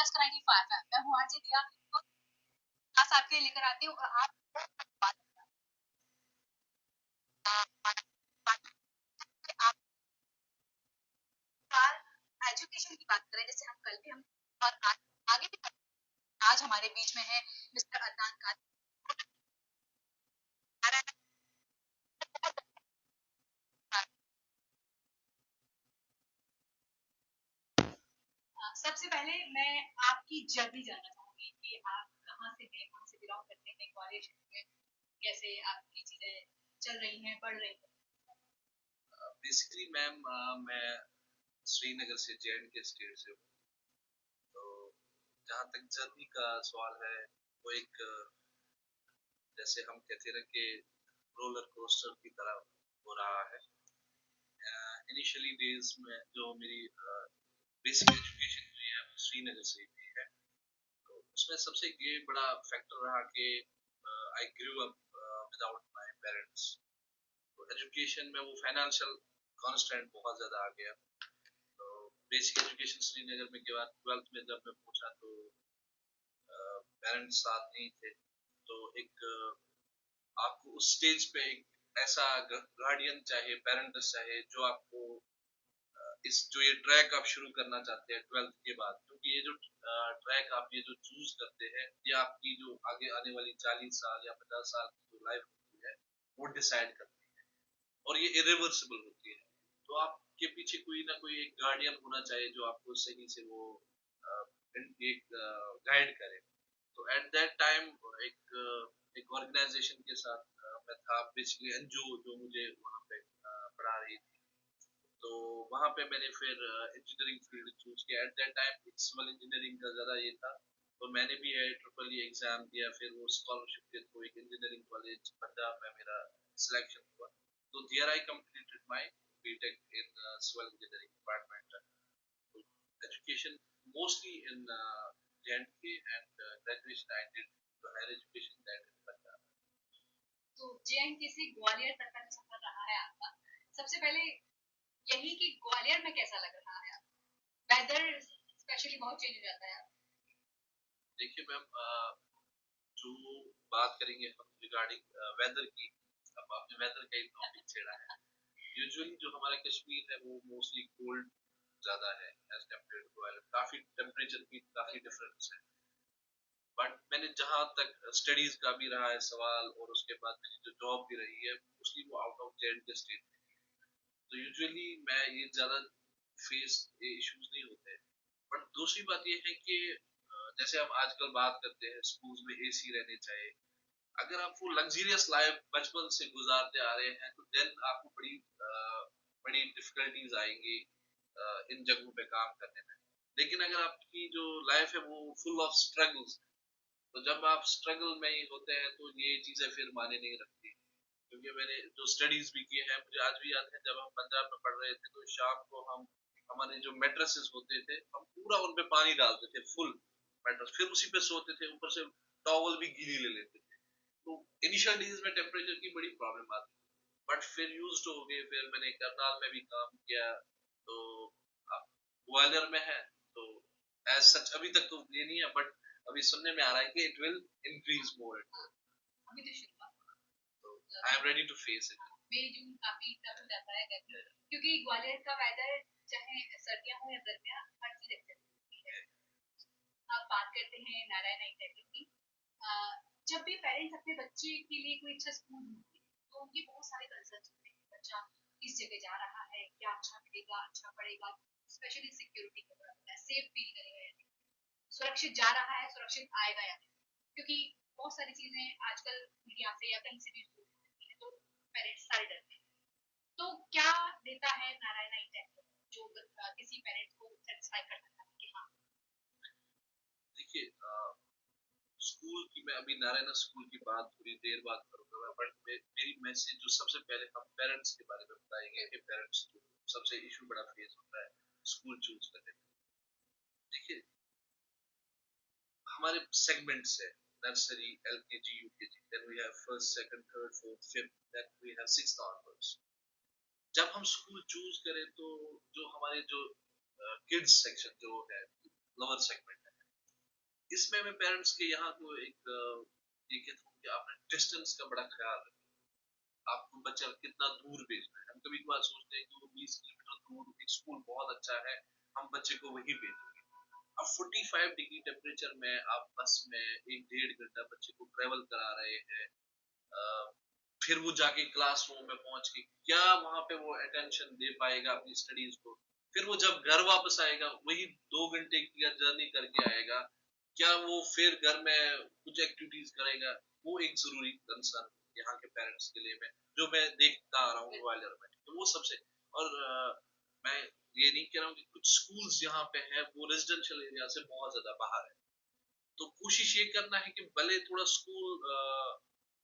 Plus 95 है। मैं हूँ आरजे दिया, तो क्लास आपके लिए लेकर आती हूँ और आप एजुकेशन की बात करें, जैसे हम कल भी हम और आगे भी आज हमारे बीच में है मिस्टर अदनान कादरी। सबसे पहले मैं आपकी जर्नी जानना चाहूंगी कि आप कहाँ से हैं, कहाँ से बिलोंग करते हैं, कॉलेज में कैसे आपकी चीजें चल रही हैं, बढ़ रही हैं। बेसिकली मैम मैं श्रीनगर से जे.एंड.के स्टेट से हूँ। तो जहाँ तक जर्नी का सवाल है, वो एक जैसे हम कहते हैं कि रोलर कोस्टर की तरह हो रहा है। इनिशियली डेज में जो मेरी बेसिक एजुकेशन हुई है वो श्रीनगर से हुई है। तो उसमें सबसे ये बड़ा फैक्टर रहा कि I grew up without my parents. तो एजुकेशन में वो फाइनेंशियल कॉन्स्टेंट बहुत ज्यादा आ गया। तो बेसिक एजुकेशन श्रीनगर में के बाद 12th में जब मैं पहुंचा तो पेरेंट्स साथ नहीं थे। तो एक आपको उस स्टेज पे एक ऐसा गार्डियन चाहिए, पेरेंट्स चाहिए जो आपको इस जो ये ट्रैक आप शुरू करना चाहते हैं 12th के बाद, क्योंकि ये जो ट्रैक आप ये जो चूज करते हैं ये आपकी जो आगे आने वाली 40 साल या 50 साल की जो लाइफ होती है वो डिसाइड करती है और ये इरिवर्सिबल होती है। तो आपके पीछे कोई ना कोई एक गार्डियन होना चाहिए जो आपको सही से वो एक गाइड करे। तो एट दैट टाइम एक ऑर्गेनाइजेशन के साथ मैं था, बेसिकली एनजीओ जो मुझे वहाँ पे पढ़ा रही थी। तो वहाँ पे मैंने फिर इंजीनियरिंग फील्ड चूज किया। At that time civil engineering का ज्यादा ये था, तो मैंने भी ट्रिपल ई एग्जाम दिया, फिर वो स्कॉलरशिप के थ्रू एक इंजीनियरिंग कॉलेज पंजाब में मेरा सिलेक्शन हुआ। तो there I completed my B Tech in civil engineering department. Education mostly in J&K and graduation I did the higher education that in Punjab. तो जे.एंड.के से ग्वालियर तक का जो सफर रहा है आपका, सबसे पहले यही कि ग्वालियर में कैसा लग रहा है? वेदर स्पेशली बहुत चेंज हो जाता है। देखिए मैम, जो बात करेंगे हम रिगार्डिंग वेदर की, अब आपने वेदर का एक टॉपिक छेड़ा है। यूजुअली जो हमारा कश्मीर है वो मोस्टली कोल्ड ज्यादा है एज कम्पेयर टू आइलैंड। काफी टेम्परेचर की काफी डिफरेंस है। बट मैंने जहां तक स्टडीज का भी रहा है सवाल और उसके बाद मेरी जो जॉब भी रही है मोस्टली वो आउट ऑफ जे.एंड.के स्टेट में। तो यूजुअली मैं ये ज्यादा फेस इश्यूज नहीं होते। बट दूसरी बात ये है कि जैसे हम आजकल बात करते हैं स्कूल्स में एसी रहने चाहिए। अगर आप वो लग्जरियस लाइफ बचपन से गुजारते आ रहे हैं तो देन आपको बड़ी डिफिकल्टीज आएंगी इन जगहों पे काम करने में। लेकिन अगर आपकी जो लाइफ है वो फुल ऑफ स्ट्रगल्स, तो जब आप स्ट्रगल में ही होते हैं तो ये चीजें फिर माने नहीं रखती। क्योंकि मैंने जो स्टडीज भी किए हैं, मुझे आज भी याद है जब हम पंजाब में पढ़ रहे थे तो शाम को हम हमारे जो मेट्रेसेस होते थे हम पूरा उन पे पानी डालते थे, फुल मेट्रेस, फिर उसी पे सोते थे, ऊपर से टॉवल भी गीली ले लेते थे। तो इनिशियल डेज में टेम्परेचर की बड़ी प्रॉब्लम आती, बट फिर यूज्ड हो गए। फिर मैंने करनाल में भी काम किया। तो अब ग्वालियर में है तो एज सच अभी तक तो ये नहीं है, बट अभी सुनने में आ रहा है कि इट विल इंक्रीज मोर। अभी तो शुरुआत, तो I am ready to face it. मई जून काफी टफ हो जाता है क्योंकि ग्वालियर का वेदर चाहे सर्दियां हो या गर्मियां हर चीज एक्सेप्ट होती है। अब बात करते हैं नारायण अकेडमी की। जब भी पेरेंट्स अपने बच्चे के लिए कोई अच्छा स्कूल ढूंढते हैं तो उनके बहुत सारे कंसर्न होते हैं। बच्चा किस जगह जा रहा है, क्या अच्छा मिलेगा, अच्छा पढ़ेगा, स्पेशली सिक्योरिटी का बड़ा होता है, सेफ फील करेगा या नहीं, सुरक्षित जा रहा है, सुरक्षित आएगा या नहीं। क्योंकि बहुत सारी चीजें आजकल मीडिया से या कहीं से भी होती है, तो पेरेंट्स सारे डरते हैं। तो क्या देता है नारायण टेक जो किसी पेरेंट्स को सेटिस्फाई कर सकता है कि हाँ। देखिए स्कूल की, मैं अभी नारायण स्कूल की बात थोड़ी देर बाद करूंगा, बट मेरी मैसेज जो सबसे पहले हम पेरेंट्स के बारे में बताएंगे कि पेरेंट्स को सबसे इशू बड़ा फेस होता है स्कूल चूज करने में। देखिए हमारे सेगमेंट्स है, nursery, LKG, UKG, then we have first, second, third, fourth, fifth, then we have sixth onwards. जब हम स्कूल चूज करें तो जो हमारे जो किड्स सेक्शन जो है लोअर सेगमेंट है, इसमें मैं पेरेंट्स के यहाँ को एक ये कहता हूँ कि आपने डिस्टेंस का बड़ा ख्याल रखें। आपको बच्चा कितना दूर भेजना है। हम कभी कभार सोचते हैं कि वो 20 किलोमीटर दूर एक स्कूल बहुत अच्छा है, हम बच्चे को वहीं भेजेंगे। अब 45 डिग्री टेम्परेचर में आप बस में 1-1.5 घंटा बच्चे को ट्रेवल करा रहे हैं, फिर वो जाके क्लासरूम में पहुंच के क्या वहां पे वो अटेंशन दे पाएगा अपनी स्टडीज को। फिर वो जब घर वापस आएगा वही 2 घंटे की जर्नी करके आएगा, क्या वो फिर घर में कुछ एक्टिविटीज करेगा। वो एक जरूरी कंसर्न यहाँ के पेरेंट्स के लिए मैं जो मैं देखता आ रहा हूँ ग्वालियर में, तो वो सबसे। और मैं ये नहीं कह रहा हूँ कि कुछ स्कूल्स यहाँ पे है वो रेजिडेंशियल एरिया से बहुत ज्यादा बाहर है, तो कोशिश ये करना है कि भले थोड़ा स्कूल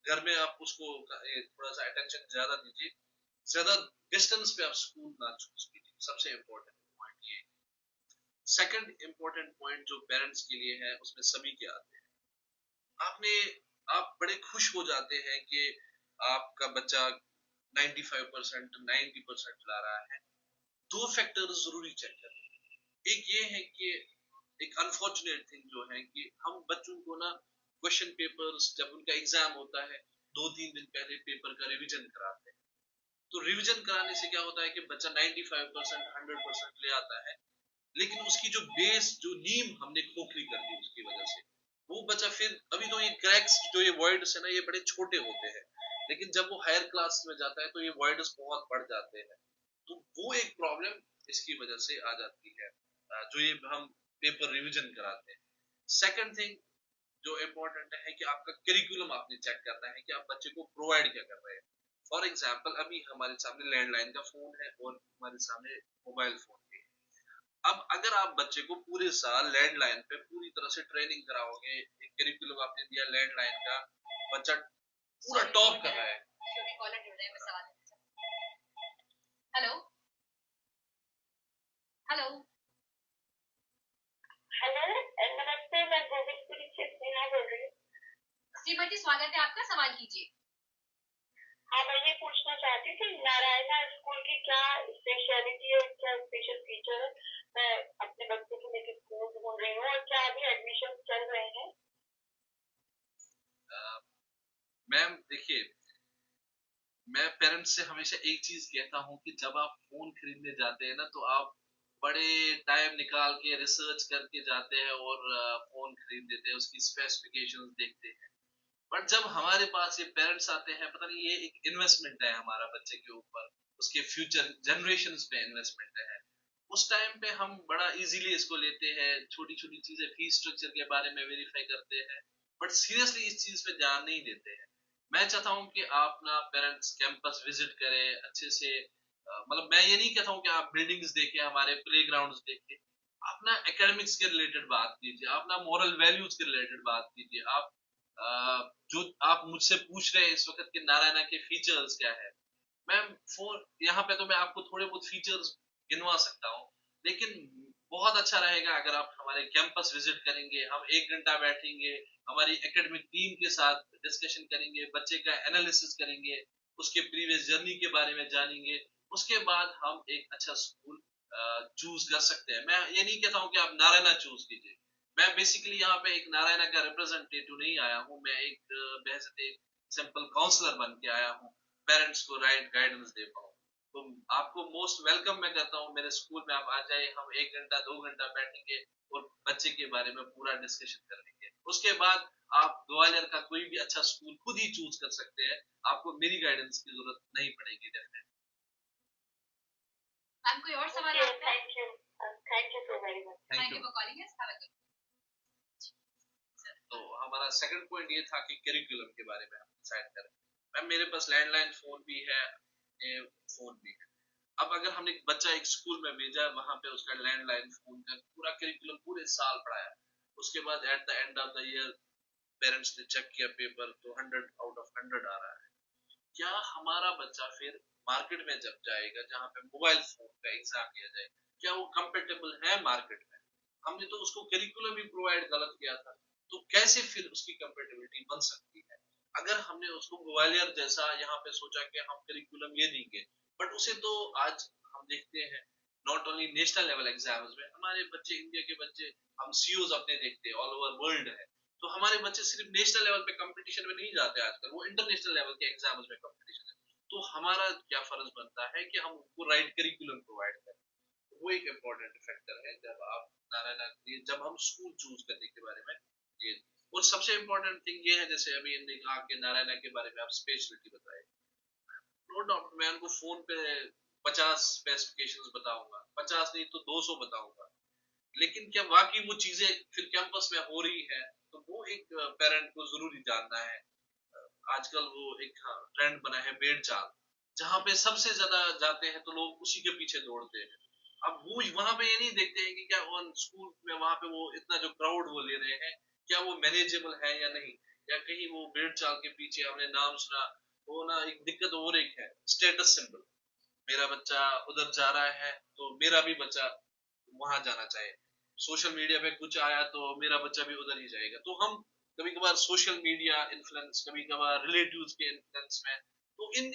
घर में आप उसको थोड़ा सा अटेंशन ज्यादा दीजिए, ज्यादा डिस्टेंस पे आप स्कूल ना चूज कीजिए। सबसे इम्पोर्टेंट पॉइंट ये। सेकंड इम्पोर्टेंट पॉइंट जो पेरेंट्स के लिए है उसमें सभी के आते हैं। आपने आप बड़े खुश हो जाते हैं कि आपका बच्चा 95% 90% ला रहा है। दो फैक्टर जरूरी चेक करें। एक ये है कि एक अनफॉर्चुनेट थिंग जो है कि हम बच्चों को ना क्वेश्चन पेपर्स जब उनका एग्जाम होता है 2-3 दिन पहले पेपर का रिवीजन कराते हैं। तो रिवीजन कराने से क्या होता है कि बच्चा 95% 100% ले आता है, लेकिन उसकी जो बेस जो नींव हमने खोखली कर दी उसकी वजह से वो बच्चा फिर अभी तो ये क्रैक्स जो ये वर्ड्स है ना ये बड़े छोटे होते हैं, लेकिन जब वो हायर क्लास में जाता है तो ये वर्ड्स बहुत बढ़ जाते हैं। तो वो एक प्रॉब्लम इसकी वजह से आ जाती है जो ये हम पेपर रिवीजन कराते हैं। सेकंड थिंग जो इम्पोर्टेंट है कि आपका करिकुलम आपने चेक करना है कि आप बच्चे को प्रोवाइड क्या कर रहे हैं। फॉर एग्जाम्पल अभी हमारे सामने लैंडलाइन का फोन है और हमारे सामने मोबाइल फोन भी है। अब अगर आप बच्चे को पूरे साल लैंडलाइन पे पूरी तरह से ट्रेनिंग कराओगे, एक करिकुलम आपने दिया लैंडलाइन का, बच्चा पूरा टॉप कर रहा है। हेलो हेलो हेलो नमस्ते, मैं गोविंदपुरी से स्नेहा बोल रही हूँ। श्रीमती स्वागत है आपका, सवाल कीजिए। हाँ, मैं ये पूछना चाहती थी नारायणा स्कूल की क्या स्पेशलिटी है, क्या स्पेशल फीचर है। मैं अपने बच्चे के लिए स्कूल ढूंढ रही हूँ और क्या अभी एडमिशन चल रहे हैं। मैम देखिए, मैं पेरेंट्स से हमेशा एक चीज कहता हूँ कि जब आप फोन खरीदने जाते हैं ना तो आप बड़े टाइम निकाल के रिसर्च करके जाते हैं और फोन खरीद देते हैं, उसकी स्पेसिफिकेशंस देखते हैं। बट जब हमारे पास ये पेरेंट्स आते हैं, पता नहीं ये एक इन्वेस्टमेंट है हमारा बच्चे के ऊपर, उसके फ्यूचर जनरेशंस पे इन्वेस्टमेंट है। उस टाइम पे हम बड़ा इजीली इसको लेते हैं, छोटी छोटी चीजें फीस स्ट्रक्चर के बारे में वेरीफाई करते हैं, बट सीरियसली इस चीज पे ध्यान नहीं देते हैं। मैं चाहता हूँ कि आप ना पेरेंट्स कैंपस विजिट करें अच्छे से, मतलब मैं ये नहीं कहता हूँ कि आप बिल्डिंग्स देखें, हमारे प्लेग्राउंड्स देखें, आप ना एकेडमिक्स के रिलेटेड बात कीजिए, आप ना मॉरल वैल्यूज के रिलेटेड बात कीजिए। आप जो आप मुझसे पूछ रहे हैं इस वक्त के नारायणा के फीचर्स क्या है, मैम फोन यहाँ पे तो मैं आपको थोड़े बहुत फीचर्स गिनवा सकता हूँ, लेकिन बहुत अच्छा रहेगा अगर आप हमारे कैंपस विजिट करेंगे, हम 1 घंटा बैठेंगे, हमारी एकेडमिक टीम के साथ डिस्कशन करेंगे, बच्चे का एनालिसिस करेंगे, उसके प्रीवियस जर्नी के बारे में जानेंगे। उसके बाद हम एक अच्छा स्कूल चूज कर सकते हैं। मैं ये नहीं कहता हूँ कि आप नारायणा चूज कीजिए। मैं बेसिकली यहाँ पे एक नारायणा का रिप्रेजेंटेटिव नहीं आया हूँ, मैं एक बहस एक सिंपल काउंसलर बन के आया हूँ, पेरेंट्स को राइट गाइडेंस दे पाऊँ। तो आपको मोस्ट वेलकम मैं करता हूँ मेरे स्कूल में, आप आ जाए, हम 1 घंटा 2 घंटा बैठेंगे और बच्चे के बारे में पूरा डिस्कशन कर लेंगे। उसके बाद आप ग्वालियर का कोई भी अच्छा स्कूल खुद ही चूज कर सकते हैं, आपको मेरी गाइडेंस की जरूरत नहीं पड़ेगी। मैम कोई और सवाल आपका? Thank you so very much. Thank you for calling us, have a good. तो हमारा सेकंड पॉइंट ये था कि करिकुलम के बारे में हम डिसाइड करें। मैम मेरे पास लैंडलाइन फोन भी है, फोन भी है। अब अगर हमने एक बच्चा एक स्कूल में भेजा, वहां पे उसका लैंडलाइन फोन का पूरा करिकुलम पूरे साल पढ़ाया, उसके बाद eight the end of the year parents ने चेक किया पेपर तो 100 आउट ऑफ 100 आ रहा है। क्या हमारा बच्चा फिर मार्केट में जब जाएगा जहाँ पे मोबाइल फोन का एग्जाम दिया जाए, क्या वो कंपेटेबल है मार्केट में? हमने तो उसको करिकुलम ही प्रोवाइड गलत किया था, तो कैसे फिर उसकी कंपेटेबिलिटी बन सकती है? अगर हमने उसको ग्वालियर जैसा यहाँ पे सोचा कि हम करिकुलम ये देंगे, बट उसे तो आज हम देखते हैं not only national level exams में, हमारे बच्चे, इंडिया के बच्चे, हम सीओज अपने देखते हैं ऑल ओवर वर्ल्ड है, तो हमारे बच्चे सिर्फ नेशनल लेवल पे कंपटीशन में नहीं जाते आजकल, वो इंटरनेशनल लेवल के एग्जाम्स में कंपटीशन है। तो हमारा क्या फर्ज बनता है कि हम उनको राइट करिकुलम प्रोवाइड करें, वो एक इम्पोर्टेंट फैक्टर है जब आप नारायण, जब हम स्कूल चूज करने के बारे में ये। और सबसे इम्पोर्टेंट थिंग ये है, जैसे अभी इनने कहा कि नारायण के बारे में आप स्पेशलिटी बताए, नो डाउट मैं उनको फोन पे 50 स्पेसिफिकेशंस बताऊंगा, 50 नहीं तो 200 बताऊंगा, लेकिन क्या वाकई वो चीजें फिर कैंपस में हो रही है, तो वो एक पेरेंट को जरूरी जानना है। आजकल वो एक ट्रेंड बना है बेड़ चाल, जहाँ पे सबसे ज्यादा जाते हैं तो लोग उसी के पीछे दौड़ते हैं। अब वो वहां पे ये नहीं देखते हैं कि क्या ऑन स्कूल में वहां पे वो इतना जो क्राउड वो ले रहे हैं, क्या वो मैनेजेबल है या नहीं, या कहीं वो बेड़ चाल के पीछे हमने नाम सुना, वो ना एक दिक्कत और एक है स्टेटस सिंबल, मेरा बच्चा उधर जा रहा है तो मेरा भी बच्चा वहां जाना चाहिए, सोशल मीडिया पे कुछ आया तो मेरा बच्चा भी उधर ही जाएगा। तो हम कभी कभार सोशल मीडिया इन्फ्लुएंस, कभी कभार रिलेटिव्स के इन्फ्लुएंस में, तो इन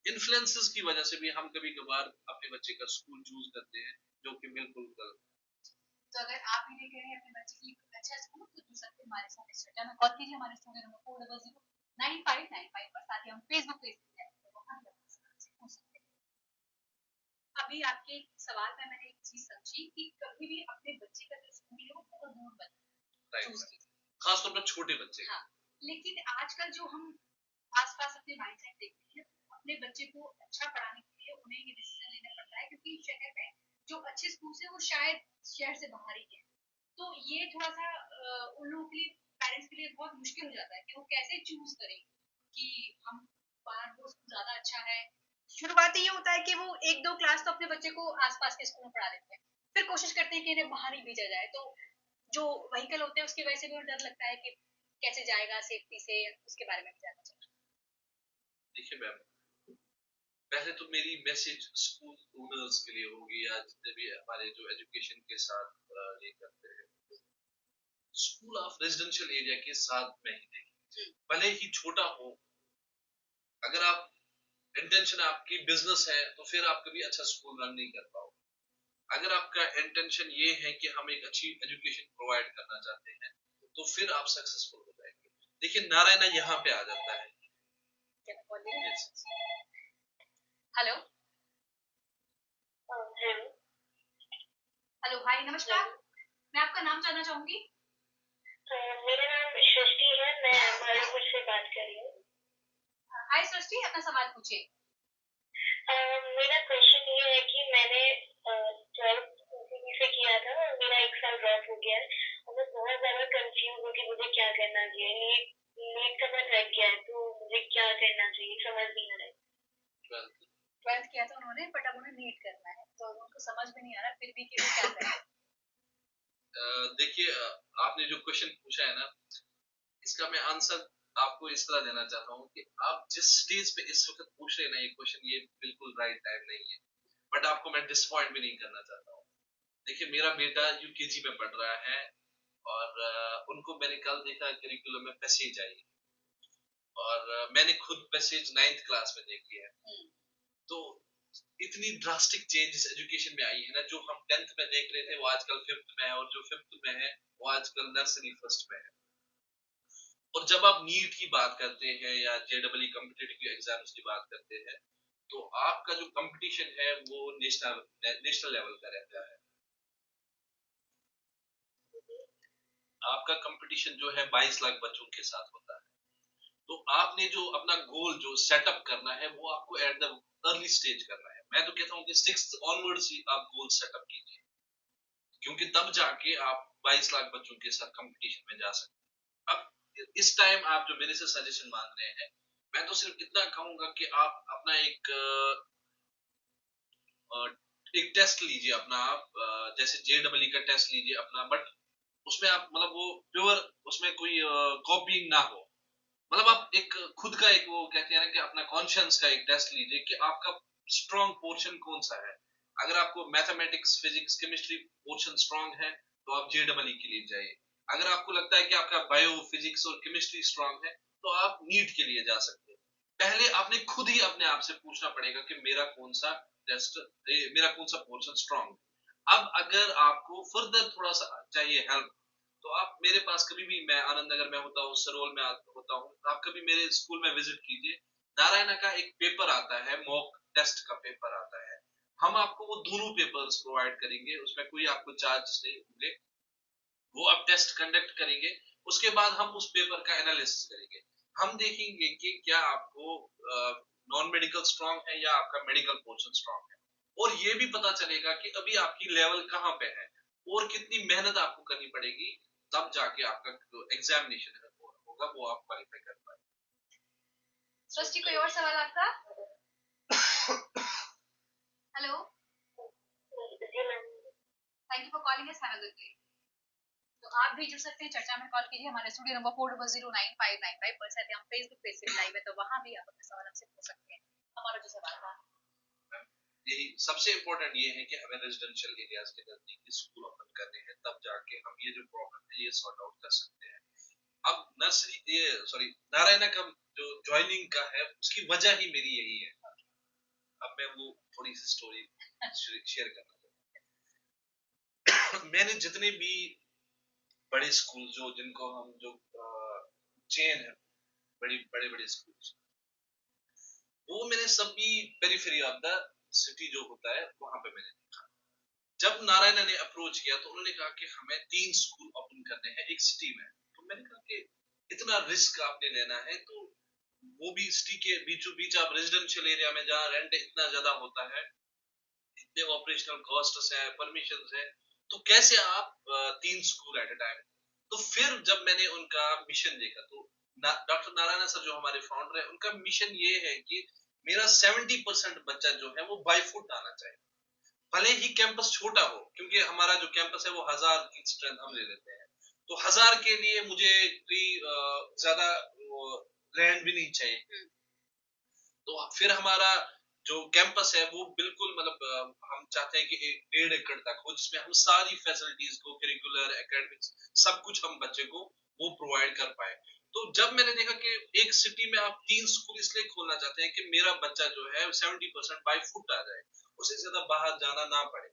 इन्फ्लुएंसेस की वजह से भी हम कभी कभार अपने बच्चे का स्कूल चूज करते हैं, जो कि बिल्कुल गलत। तो अगर आप ये कह रहे हैं अपने बच्चे के लिए अच्छा स्कूल, तो दूसरे से हमारे साथ इस चर्चा में कॉल कीजिए, हमारे स्टूडियो नंबर 40095955 पर, साथ ही हम फेसबुक पेज पे हैं, तो वहां भी आप हमसे पूछ सकते हैं। अभी आपके सवाल में मैंने एक चीज समझी कि कभी भी अपने बच्चे का जो स्कूल है वो बहुत दूर मत चूज कीजिए, खासतौर पर छोटे बच्चे। हाँ, लेकिन आजकल जो हम आसपास अपने माइंडसेट देखते हैं, अपने बच्चे को अच्छा पढ़ाने के लिए उन्हें ये डिसीजन लेना पड़ता है, क्योंकि शहर में जो अच्छे स्कूल है वो शायद शहर से बाहर ही है, तो ये थोड़ा सा उन लोगों के लिए, पेरेंट्स के लिए बहुत मुश्किल हो जाता है कि वो कैसे चूज करें कि हम बाहर वो स्कूल ज्यादा अच्छा है। शुरुआती ये होता है कि वो 1-2 क्लास तो अपने बच्चे को आसपास के स्कूल में पढ़ा देते हैं, फिर कोशिश करते हैं कि इन्हें बाहर ही भेजा जाए, तो जो व्हीकल होते हैं उसकी वजह से भी डर लगता है कि कैसे जाएगा सेफ्टी से, उसके बारे में भी जानना चाहिए। देखिए मैम, पहले तो मेरी मैसेज स्कूल ओनर्स के लिए होगी या जितने भी हमारे जो एजुकेशन के साथ ये करते हैं, स्कूल ऑफ रेजिडेंशियल एरिया के साथ में ही देखिए, भले ही छोटा हो, अगर आप इंटेंशन आपकी बिजनेस है तो फिर आप कभी अच्छा स्कूल रन नहीं कर पाओगे। अगर आपका इंटेंशन ये है कि हम एक अच्छी एजुकेशन प्रोवाइड करना चाहते हैं, तो फिर आप सक्सेसफुल हो जाएंगे। देखिए नारायणा यहाँ पे आ जाता है। हेलो हेलो, हाय, नमस्कार, मैं आपका नाम जानना चाहूंगी। मेरा नाम सृष्टि है, मैं मालूपुर से बात कर रही हूँ। हाय सृष्टि, अपना सवाल पूछिए। मेरा क्वेश्चन ये है कि मैंने 12th से किया था और मेरा 1 साल ड्रॉप हो गया है, और मैं बहुत ज्यादा कंफ्यूज हूँ कि मुझे क्या करना चाहिए। नीट का मैं रह गया है, तो मुझे क्या करना चाहिए समझ नहीं आ रहा है। 12th किया था उन्होंने, बट अब उन्हें नीट करना है, तो उनको समझ में नहीं आ रहा फिर भी कि वो क्या करें। देखिए आपने जो क्वेश्चन पूछा है ना, इसका मैं आंसर आपको इस तरह देना चाहता हूँ कि आप जिस स्टेज पे इस वक्त पूछ रहे हैं ना ये क्वेश्चन, ये बिल्कुल राइट टाइम नहीं है, बट आपको मैं डिसपॉइंट भी नहीं करना चाहता हूँ। देखिए मेरा बेटा यूकेजी में पढ़ रहा है और उनको मैंने कल देखा करिकुलम में पैसेज आई, और मैंने खुद पैसेज 9th क्लास में देखी है। तो इतनी ड्रास्टिक चेंजेस एजुकेशन में आई है ना, जो हम 10th में देख रहे थे वो आजकल 5th में है, और जो 5th में है वो आजकल नर्सरी 1st में है। और जब आप नीट की बात करते हैं या जेडब्ल्यू कॉम्पिटिटिव एग्जाम्स की बात करते हैं, तो आपका जो कंपटीशन है वो नेशनल लेवल का रहता है। आपका कंपटीशन जो है 22 लाख बच्चों के साथ होता है, तो आपने जो अपना गोल जो सेटअप करना है वो आपको एट द अर्ली स्टेज करना है। मैं तो कहता हूँ कि 6th ऑनवर्ड्स ही आप गोल सेटअप कीजिए, क्योंकि तब जाके आप 22 लाख बच्चों के साथ कंपटीशन में जा सकते हैं। अब इस टाइम आप जो मेरे से सजेशन मांग रहे हैं, मैं तो सिर्फ इतना कहूंगा कि आप अपना एक टेस्ट लीजिए अपना, आप जैसे जेडब्ल्यू का टेस्ट लीजिए अपना, बट उसमें आप मतलब वो प्योर, उसमें कोई कॉपिंग ना हो, मतलब आप एक खुद का एक वो कहते हैं ना कि अपना कॉन्शियंस का एक टेस्ट लीजिए कि आपका स्ट्रॉन्ग पोर्शन कौन सा है। अगर आपको mathematics, physics, chemistry portion strong है तो आप जेडब्ल्यू के लिए जाइए। अगर आपको लगता है कि आपका बायो, फिजिक्स और केमिस्ट्री स्ट्रॉन्ग है तो आप नीट के लिए जा सकते हैं। पहले आपने खुद ही अपने आप से पूछना पड़ेगा कि मेरा कौन सा टेस्ट, मेरा कौन सा पोर्शन स्ट्रांग। अब अगर आपको फर्दर थोड़ा सा चाहिए हेल्प, तो आप मेरे पास कभी भी, मैं आनंद नगर में होता हूँ, सरोल में होता हूँ, आप कभी मेरे स्कूल में विजिट कीजिए। नारायणा का एक पेपर आता है, मॉक टेस्ट का पेपर आता है, हम आपको वो दोनों पेपर्स प्रोवाइड करेंगे, उसमें कोई आपको चार्ज नहीं होंगे, वो आप टेस्ट कंडक्ट करेंगे। उसके बाद हम उस पेपर का एनालिसिस करेंगे, हम देखेंगे कि क्या आपको नॉन मेडिकल स्ट्रांग है या आपका मेडिकल पोर्शन स्ट्रांग है, और ये भी पता चलेगा कि अभी आपकी लेवल कहाँ पे है और कितनी मेहनत आपको करनी पड़ेगी, तब जाके आपका जो एग्जामिनेशन होगा वो आप क्वालिफाई कर पाए। सृष्टि, कोई और सवाल आपका? Hello, thank you for calling us, have a good day. तो आप भी जुड़ सकते हैं, चर्चा में कॉल कीजिए, हमारे स्टूडियो नंबर 40095955 पर साथ हम फेसबुक पेज से लाइव है, तो वहां भी आप अपने सवाल हमसे पूछ सकते हैं। हमारा जो सवाल था, यही सबसे इम्पोर्टेंट ये है कि हमें रेजिडेंशियल एरियाज के नजदीक स्कूल ओपन करने हैं, तब जाके हम ये जो प्रॉब्लम है ये सॉर्ट आउट कर सकते हैं। अब नर्सरी, ये सॉरी, नारायणा का जो ज्वाइनिंग का है उसकी वजह ही मेरी यही है। अब मैं वो थोड़ी सी स्टोरी शेयर करना चाहूँ। मैंने जितने भी बड़े स्कूल जो जिनको हम जो चेन है, बड़े बड़े स्कूल, वो मैंने सभी पेरिफेरी ऑफ द सिटी जो होता है वहां पे मैंने देखा। जब नारायणा ने अप्रोच किया तो उन्होंने कहा कि हमें 3 स्कूल ओपन करने हैं एक सिटी में। तो मैंने कहा कि इतना रिस्क आपने लेना है, तो वो भी सिटी के बीचों बीच, आप रेजिडेंशियल एरिया में जहाँ रेंट इतना ज्यादा होता है, इतने ऑपरेशनल कॉस्ट्स है, परमिशन है, तो कैसे आप 3 स्कूल एट अ टाइम। तो फिर जब मैंने उनका मिशन देखा, तो डॉक्टर नारायण सर जो हमारे फाउंडर है, उनका मिशन ये है कि मेरा 70% बच्चा जो है वो बाय फुट आना चाहिए, भले ही कैंपस छोटा हो, क्योंकि हमारा जो कैंपस है वो 1000 की स्ट्रेंथ हम ले लेते हैं, तो 1000 के लिए मुझे कोई ज्यादा लैंड भी नहीं चाहिए। तो फिर हमारा जो कैंपस है वो बिल्कुल मतलब हम चाहते हैं कि 1.5 एकड़ तक हो, जिसमें हम सारी फैसिलिटीज को, करिकुलर, एकेडमिक्स, सब कुछ हम बच्चे को वो प्रोवाइड कर पाए। तो जब मैंने देखा कि एक सिटी में आप 3 स्कूल इसलिए खोलना चाहते हैं कि मेरा बच्चा जो है 70% बाय फुट आ जाए, उसे ज्यादा बाहर जाना ना पड़े,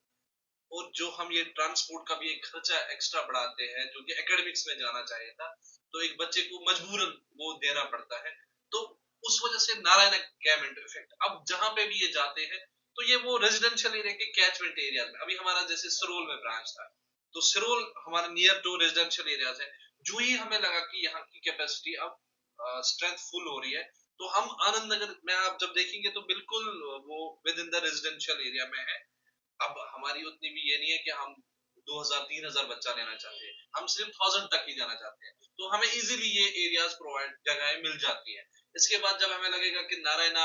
और जो हम ये ट्रांसपोर्ट का भी एक खर्चा एक्स्ट्रा बढ़ाते हैं जो कि एकेडमिक्स में जाना चाहिए था, तो एक बच्चे को मजबूरन वो देना पड़ता है। तो उस वजह से नारायण कैमेंट इफेक्ट, अब जहां पे भी ये जाते हैं तो ये वो रेजिडेंशियल एरिया के कैचमेंट एरिया में, अभी हमारा जैसे सरोल में ब्रांच था, तो सरोल हमारा नियर टू रेजिडेंशियल एरियाज है, जो ही हमें लगा कि यहाँ की कैपेसिटी अब स्ट्रेंथ फुल हो रही है, तो हम आनंद नगर में आप जब देखेंगे तो बिल्कुल वो with in the residential area में है। अब हमारी उतनी भी ये नहीं है कि हम 2000-3000 बच्चा लेना चाहते हैं, हम सिर्फ 1000 तक ही जाना चाहते हैं, तो हमें इजीली ये एरियाज प्रोवाइड, जगहें मिल जाती हैं। इसके बाद जब हमें लगेगा कि नारायणा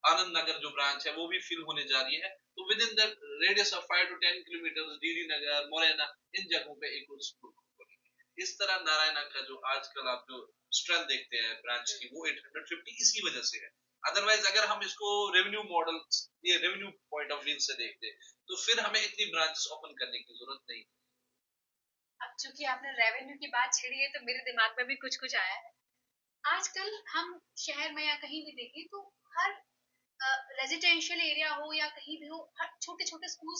आनंद नगर जो ब्रांच है वो भी फिल होने जा रही है, तो within the radius of 5 to 10 kilometre DD Nagar, Morena, इन जगहों पे एक और स्कूल खोलेंगे। इस तरह नारायणा का जो आजकल आप जो स्ट्रेंथ देखते हैं ब्रांच की, वो 850 इसी वजह से है। अदरवाइज अगर हम इसको रेवेन्यू मॉडल, ये रेवेन्यू पॉइंट ऑफ व्यू से देखते तो फिर हमें इतनी ब्रांचेस ओपन करने की जरूरत नहीं। अब चूंकि आपने रेवेन्यू की बात छेड़ी है तो मेरे दिमाग में भी कुछ कुछ आया है। आजकल हम शहर में या कहीं भी देखें तो हर रेजिडेंशियल एरिया हो या कहीं भी हो, हर छोटे छोटे स्कूल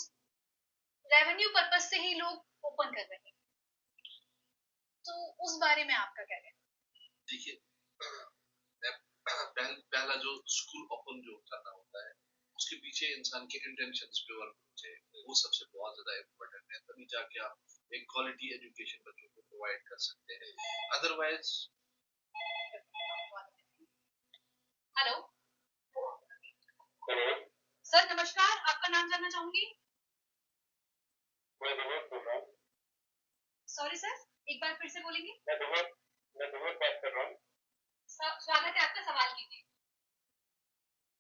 रेवेन्यू पर्पज से ही लोग ओपन कर रहे हैं, तो उस बारे में आपका क्या कहना है? देखिए, पहला जो स्कूल ओपन जो करना होता है उसके पीछे इंसान के इंटेंशंस पे वर्क होना चाहिए, वो सबसे बहुत ज्यादा इम्पोर्टेंट है, तभी जाके आप एक क्वालिटी एजुकेशन बच्चों को प्रोवाइड कर सकते हैं। अदरवाइज हेलो हेलो सर, नमस्कार, आपका नाम जानना चाहूंगी। मैं विनोद बोल रहा हूँ। सॉरी सर, एक बार फिर से बोलेंगे। मैं विनोद बात कर रहा हूँ। स्वागत है आपका, सवाल कीजिए।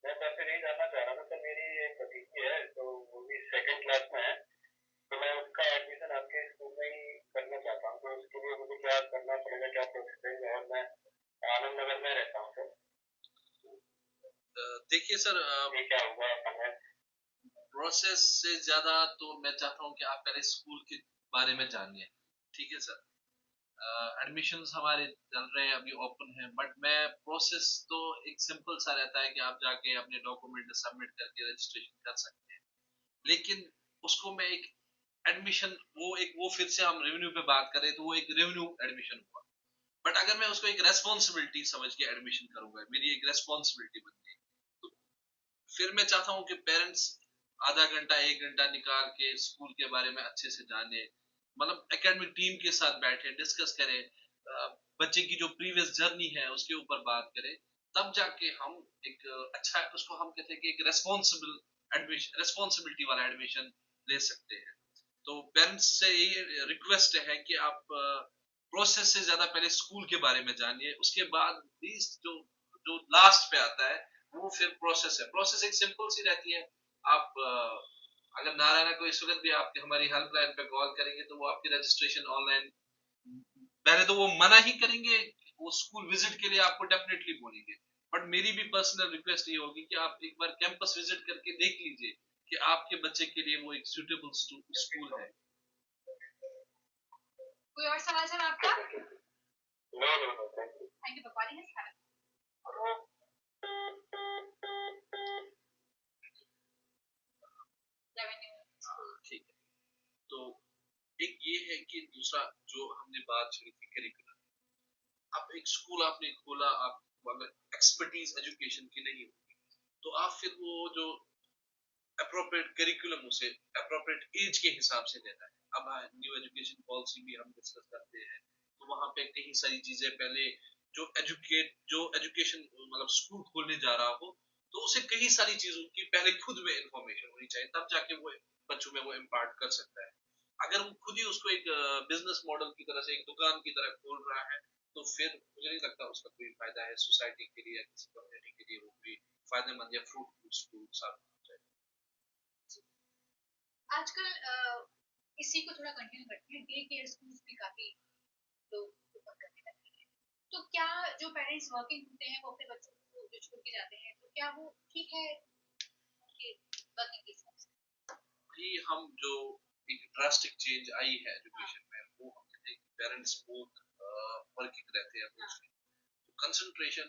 मैं तो आपसे यही जानना चाह रहा था सर, मेरी एक भतीजी है तो वो भी 2nd क्लास में है, तो मैं उसका एडमिशन आपके स्कूल में ही करना चाहता हूँ, तो उसके लिए मुझे क्या करना पड़ेगा, क्या प्रोसेस है, और मैं आनंद नगर में रहता हूँ सर। देखिए सर, ये क्या हुआ हमें? प्रोसेस से ज्यादा तो मैं चाहता हूँ कि आप पहले स्कूल के बारे में जानिए, ठीक है सर। एडमिशंस हमारे चल रहे हैं, अभी ओपन है, बट मैं प्रोसेस तो एक सिंपल सा रहता है कि आप जाके अपने डॉक्यूमेंट सबमिट करके रजिस्ट्रेशन कर सकते हैं। लेकिन उसको मैं एक एडमिशन, वो फिर से हम रेवेन्यू पे बात करें तो वो एक रेवेन्यू एडमिशन हुआ। बट अगर मैं उसको एक रेस्पॉन्सिबिलिटी समझ के एडमिशन करूंगा, मेरी एक रेस्पॉन्सिबिलिटी बन गई, तो फिर मैं चाहता हूँ कि पेरेंट्स आधा घंटा 1 घंटा निकाल के स्कूल के बारे में अच्छे से जाने, मतलब एकेडमिक टीम के साथ बैठे डिस्कस करें, बच्चे की जो प्रीवियस जर्नी है उसके ऊपर बात करें, तब जाके हम एक अच्छा, उसको हम कहते हैं कि एक रेस्पॉन्सिबिलिटी वाला एडमिशन ले सकते हैं। तो पेरेंट्स से यही रिक्वेस्ट है कि आप प्रोसेस से ज्यादा पहले स्कूल के बारे में जानिए, उसके बाद लीस्ट जो जो लास्ट पे आता है वो फिर प्रोसेस है। प्रोसेस एक सिंपल सी रहती है। आप अगर नारायणा को इस वक्त भी आपके हमारी हेल्पलाइन पे कॉल करेंगे तो वो आपकी रजिस्ट्रेशन ऑनलाइन, पहले तो वो मना ही करेंगे, वो स्कूल विजिट के लिए आपको डेफिनेटली बोलेंगे, बट मेरी भी पर्सनल रिक्वेस्ट ये होगी कि आप एक बार कैंपस विजिट करके देख लीजिए कि आपके बच्चे के लिए वो एक सुटेबल स्कूल है। कोई और सवाल सर आपका? No no no, thank you for calling us. ठीक है, तो एक ये है कि दूसरा जो हमने बात छेड़ी थी करिकुलम, अब एक स्कूल आपने खोला, आप अगर एक्सपर्टीज एजुकेशन की नहीं होगी तो आप फिर वो जो अप्रोप्रिएट करिकुलम उसे अप्रोप्रिएट एज के हिसाब से देना है। अब न्यू एजुकेशन पॉलिसी भी हम डिस्कस करते हैं, तो वहां पे कई सारी चीजें पहले जो एजुकेशन मतलब स्कूल खोलने जा रहा हो तो उसे कई सारी चीजों की पहले खुद में इंफॉर्मेशन होनी चाहिए, तब जाके वो बच्चों में वो इम्पार्ट कर सकता है। अगर वो खुद ही उसको एक बिजनेस मॉडल की तरह से एक दुकान की तरह खोल रहा है तो फिर मुझे नहीं लगता उसका कोई फायदा है सोसाइटी के लिए या किसी कम्युनिटी के लिए वो कोई फायदेमंद या फ्रूटफुल स्कूल साबित हो जाए। आजकल इसी को थोड़ा कंटिन्यू करते हैं, डे केयर स्कूल्स भी काफी लोग ओपन करने लगे हैं। तो क्या जो पेरेंट्स वर्किंग होते हैं वो अपने बच्चों को जो छोड़ के जाते हैं, तो क्या वो ठीक है उनके वर्किंग के हिसाब से? भाई हम जो एक ड्रास्टिक चेंज आई है एजुकेशन में, वो हम कहते हैं कि पेरेंट्स बोथ वर्किंग रहते हैं मोस्टली, तो कंसंट्रेशन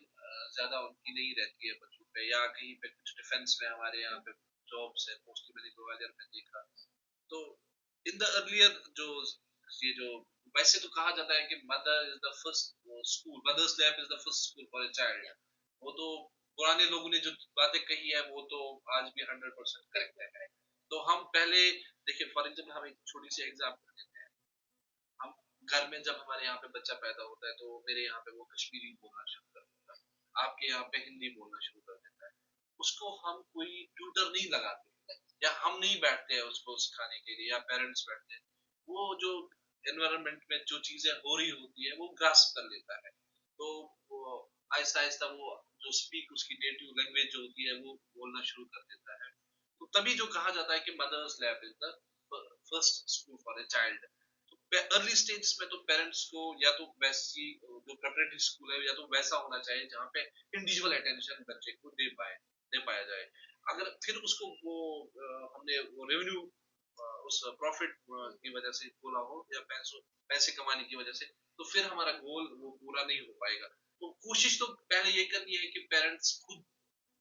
ज्यादा उनकी नहीं रहती है बच्चों पे, या कहीं पे कुछ डिफेंस में हमारे यहाँ पे जॉब्स है मोस्टली, मैंने ग्वालियर में देखा। तो इन द अर्लियर जो ये जो वैसे तो कहा जाता है कि mother is the first school, mother's lap is the first school for a child, वो तो पुराने लोगों ने जो बातें कही है वो तो आज भी 100% करेक्ट है। तो हम पहले देखिए, फॉर एग्जाम्पल हम एक छोटी सी एग्जाम्पल देते हैं, हम घर में जब हमारे यहाँ पे बच्चा पैदा होता है तो मेरे यहाँ पे वो कश्मीरी बोलना शुरू कर देता है, आपके यहाँ पे हिंदी बोलना शुरू कर देता है, उसको हम कोई ट्यूटर नहीं लगाते या हम नहीं बैठते हैं उसको सिखाने के लिए, या पेरेंट्स बैठते हैं, वो जो एनवायरनमेंट में जो चीजें हो रही होती है वो ग्रास्प कर लेता है, तो वो आहिस्ता आहिस्ता वो जो स्पीक उसकी नेटिव लैंग्वेज जो होती है वो बोलना शुरू कर देता है। तो तभी जो कहा जाता है कि mother's lap is the first school for a child. तो अर्ली स्टेज में तो पेरेंट्स को या तो वैसी जो प्रेपरेटरी स्कूल है या तो वैसा होना चाहिए जहाँ पे इंडिविजुअल अटेंशन बच्चे को दे पाया जाए। अगर फिर उसको वो हमने वो रेवेन्यू उस प्रॉफिट की वजह से खोला हो या पैसे कमाने की वजह से, तो फिर हमारा गोल वो पूरा नहीं हो पाएगा। तो कोशिश तो पहले ये करनी है कि पेरेंट्स खुद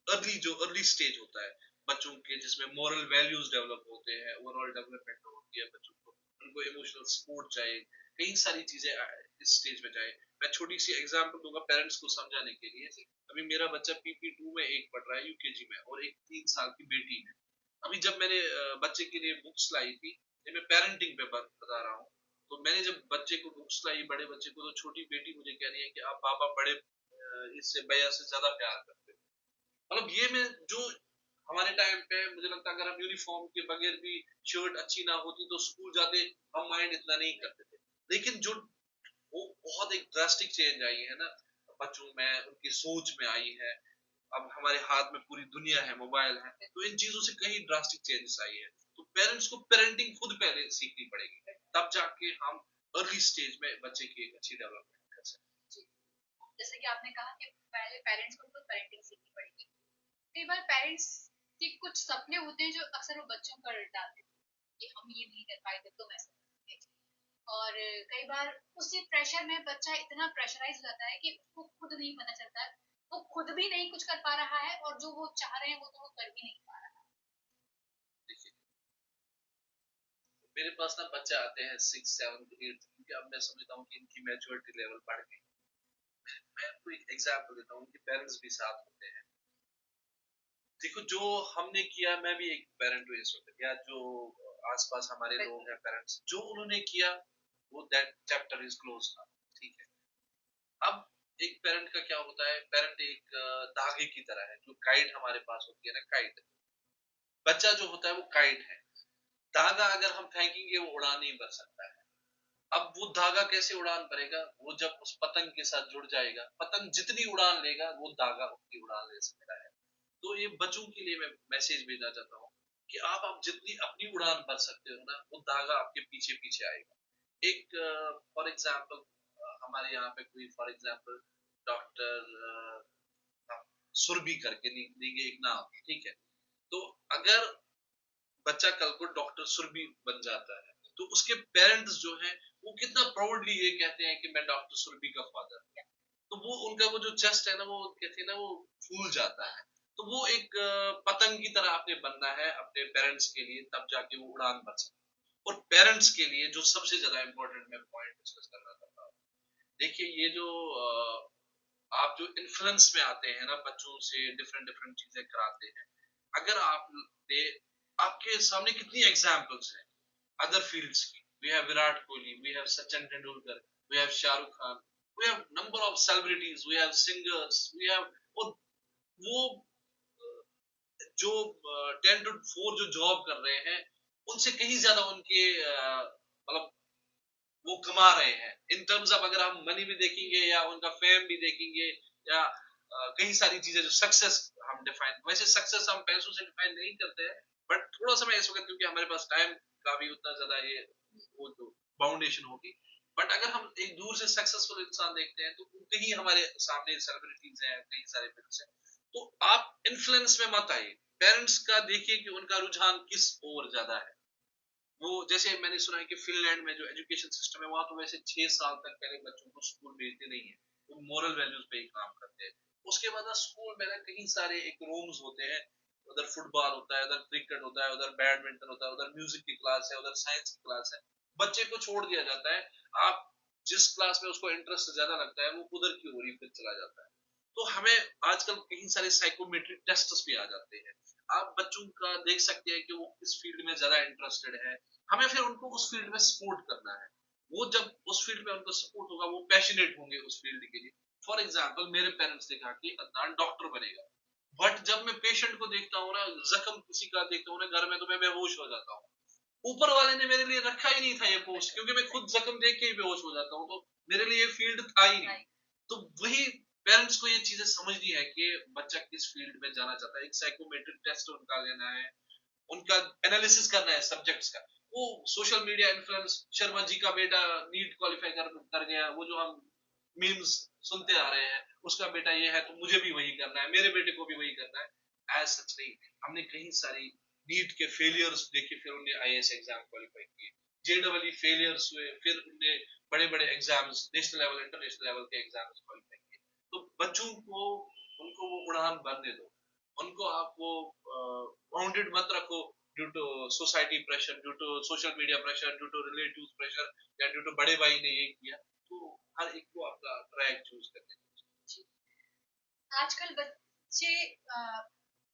अर्ली स्टेज होता है बच्चों के, जिसमें मॉरल वैल्यूज डेवलप होते हैं, ओवरऑल डेवलपमेंट होती है बच्चों को, उनको इमोशनल सपोर्ट चाहिए, कई सारी चीजें इस स्टेज में चाहिए। मैं छोटी सी एग्जांपल दूंगा पेरेंट्स को समझाने के लिए। अभी मेरा बच्चा PP2 में एक पढ़ रहा है यूकेजी में, और एक 3 साल की बेटी है। अभी जब मैंने बच्चे के लिए बुक्स लाई थी, ये मैं पेरेंटिंग पे बता रहा हूँ, तो मैंने जब बच्चे को बुक्स लाई बड़े बच्चे को, तो छोटी बेटी मुझे कह रही है कि आप पापा बड़े इससे भैया से ज्यादा प्यार करते हो। मतलब ये में जो हमारे टाइम पे मुझे लगता है अगर हम यूनिफॉर्म के बगैर भी शर्ट अच्छी ना होती तो स्कूल जाते हम माइंड इतना नहीं करते थे, लेकिन जो वो बहुत एक ड्रास्टिक चेंज आई है ना बच्चों में, उनकी सोच में आई है। अब हमारे हाथ में पूरी दुनिया है, मोबाइल है, तो इन चीजों से कहीं ड्रास्टिक चेंजेस आई है। तो पेरेंट्स को पेरेंटिंग खुद पहले सीखनी पड़ेगी, तब जाके हम अर्ली स्टेज में बच्चे की एक अच्छी डेवलपमेंट कर सकते हैं। जैसे कि आपने कहा कि पहले पेरेंट्स को खुद पेरेंटिंग सीखनी पड़ेगी। कई बार पेरेंट्स के कुछ सपने होते हैं जो अक्सर वो बच्चों पर डालते हैं कि हम ये नहीं कर पाए तो मैं और कई बार उसी प्रेशर में बच्चा इतना प्रेशराइज हो जाता है कि उसको खुद नहीं पता चलता, वो खुद भी नहीं कुछ कर पा रहा है और जो वो चाह रहे हैं वो तो वो कर भी नहीं पा रहा है। मेरे पास ना बच्चे आते हैं 6, 7, 8, क्योंकि अब मैं समझता हूँ कि इनकी मैच्योरिटी लेवल बढ़ गई। मैं आपको एक एग्जाम्पल देता हूँ, उनके पेरेंट्स भी साथ होते हैं। देखो जो हमने किया, मैं भी एक पेरेंट हूँ इस वक्त, या जो आसपास हमारे लोग हैं पेरेंट्स, जो उन्होंने किया वो दैट चैप्टर इज क्लोज ना, ठीक है। अब एक पेरेंट का क्या होता है, पेरेंट एक धागे की तरह है, जो काइट हमारे पास होती है ना, काइट। बच्चा जो होता है वो काइट है, धागा अगर हम फेंकेंगे वो उड़ान नहीं भर सकता है। अब वो धागा कैसे उड़ान भरेगा, वो जब उस पतंग के साथ जुड़ जाएगा, पतंग जितनी उड़ान लेगा वो धागा उतनी उड़ान ले सकता है। तो ये बच्चों के लिए मैं मैसेज भेजना चाहता हूँ कि आप जितनी अपनी उड़ान भर सकते हो ना, वो धागा आपके पीछे पीछे आएगा। एक फॉर एग्जाम्पल, हमारे यहाँ पे कोई फॉर एग्जाम्पल डॉक्टर सुरभि करके लेंगे एक नाम, ठीक है। तो अगर बच्चा कल को डॉक्टर सुरभि बन जाता है, तो उसके पेरेंट्स जो हैं वो कितना प्राउडली ये कहते हैं कि मैं डॉक्टर सुरभि का फादर हूँ। तो वो उनका वो जो चेस्ट है ना, वो कहते हैं ना, वो फूल जाता है। तो वो एक पतंग की तरह आपने बनना है अपने पेरेंट्स के लिए, तब जाके वो उड़ान भर सकते। और पेरेंट्स के लिए जो सबसे ज्यादा इंपॉर्टेंट मैं पॉइंट डिस्कस करना चाहता हूँ, देखिए ये जो आप जो इन्फ्लुएंस में आते हैं ना, बच्चों से डिफरेंट डिफरेंट चीजें कराते हैं, अगर आप दे, आपके सामने कितनी एग्जाम्पल्स हैं अदर फील्ड्स की। We have Virat Kohli, we have Sachin Tendulkar, we have Shahrukh Khan, we have number of celebrities, we have singers, we have, और वो जो 10 to 4 जो जॉब कर रहे हैं, उनसे कहीं ज्यादा उनके मतलब वो कमा रहे हैं इन टर्म्स ऑफ, अगर हम मनी भी देखेंगे या उनका फेम भी देखेंगे, या कई सारी चीजें जो सक्सेस हम डिफाइन, वैसे सक्सेस हम पैसों से डिफाइन नहीं करते हैं, बट थोड़ा सा मैं इस वक्त, क्योंकि हमारे पास टाइम का भी उतना ज्यादा ये वो तो बाउंडेशन होगी, बट अगर हम एक दूर से सक्सेसफुल इंसान देखते हैं, तो कहीं हमारे सामने सेलिब्रिटीज हैं, कई सारे बिल्स हैं। तो आप इन्फ्लुएंस में मत आइए, पेरेंट्स का देखिए कि उनका रुझान किस ओर ज्यादा है। वो जैसे मैंने सुना है कि फिनलैंड में जो एजुकेशन सिस्टम है, वहां तो वैसे 6 साल तक पहले बच्चों को स्कूल भेजते नहीं है, वो मॉरल वैल्यूज पे ही काम करते हैं। उसके बाद स्कूल में ना कई सारे एक रूम्स होते हैं, उधर फुटबॉल होता है, उधर क्रिकेट होता है, उधर बैडमिंटन होता है, उधर म्यूजिक की क्लास है, उधर साइंस की क्लास है। बच्चे को छोड़ दिया जाता है, आप जिस क्लास में उसको इंटरेस्ट ज्यादा लगता है वो उधर की ओर ही फिर चला जाता है। तो हमें आजकल कई सारे साइकोमेट्रिक टेस्ट भी आ जाते हैं, आप बच्चों का देख सकते हैं कि वो किस फील्ड में ज्यादा इंटरेस्टेड है, हमें फिर उनको उस फील्ड में सपोर्ट करना है। वो जब उस फील्ड में उनको सपोर्ट होगा, वो पैशनेट होंगे उस फील्ड के लिए। फॉर एग्जाम्पल मेरे पेरेंट्स ने कहा कि अदनान डॉक्टर बनेगा, बट जब मैं पेशेंट को देखता हूँ ना, जख्म किसी का देखता हूँ ना घर में, तो मैं बेहोश हो जाता हूँ। ऊपर वाले ने मेरे लिए रखा ही नहीं था ये पोस्ट, क्योंकि मैं खुद जख्म देख के ही बेहोश हो जाता हूँ, तो मेरे लिए ये फील्ड था ही नहीं। तो वही पेरेंट्स को ये चीजें समझनी है कि बच्चा किस फील्ड में जाना चाहता है, एक साइकोमेट्रिक टेस्ट उनका लेना है, उनका एनालिसिस करना है सब्जेक्ट्स का। वो social media influence, Sharma ji का बेटा नीट क्वालिफाई कर गया, वो जो हम मीम्स सुनते आ रहे हैं, उसका बेटा ये है तो मुझे भी वही करना है, मेरे बेटे को भी वही करना है। एज सच नहीं, हमने कहीं सारी नीट के फेलियर्स देखे, फिर उन्हें आईएएस एग्जाम क्वालिफाई किए, जेडब्ल्यू फेलियर्स हुए, फिर उन्हें बड़े बड़े exams, national level international level के एग्जाम्स क्वालिफाई किए। तो बच्चों को, उनको वो उड़ान भरने दो, उनको आप वो बाउंडेड मत रखो due to society pressure, due to social media pressure, due to relative pressure, या ड्यू टू बड़े भाई ने ये किया। तो हर एक को अपना ट्रैक चूज करने दीजिए। आजकल बच्चे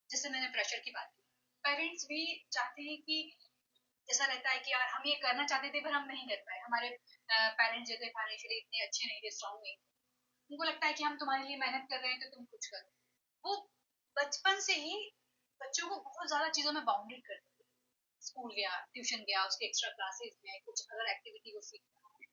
जैसे मैंने प्रेशर की बात की, पेरेंट्स भी चाहते हैं कि ऐसा रहता है कि यार हम ये करना चाहते थे पर हम नहीं कर पाए, हमारे पेरेंट्स जो थे फाइनेंशियली इतने अच्छे नहीं थे, स्ट्रांग नहीं थे, उनको लगता है कि हम तुम्हारे लिए मेहनत कर रहे हैं तो तुम कुछ करो। वो बचपन से ही बच्चों को बहुत ज्यादा चीजों में बाउंडेड कर देते हैं। स्कूल गया, ट्यूशन गया, उसके एक्स्ट्रा क्लासेस में कुछ अदर एक्टिविटी को सीख रहा है,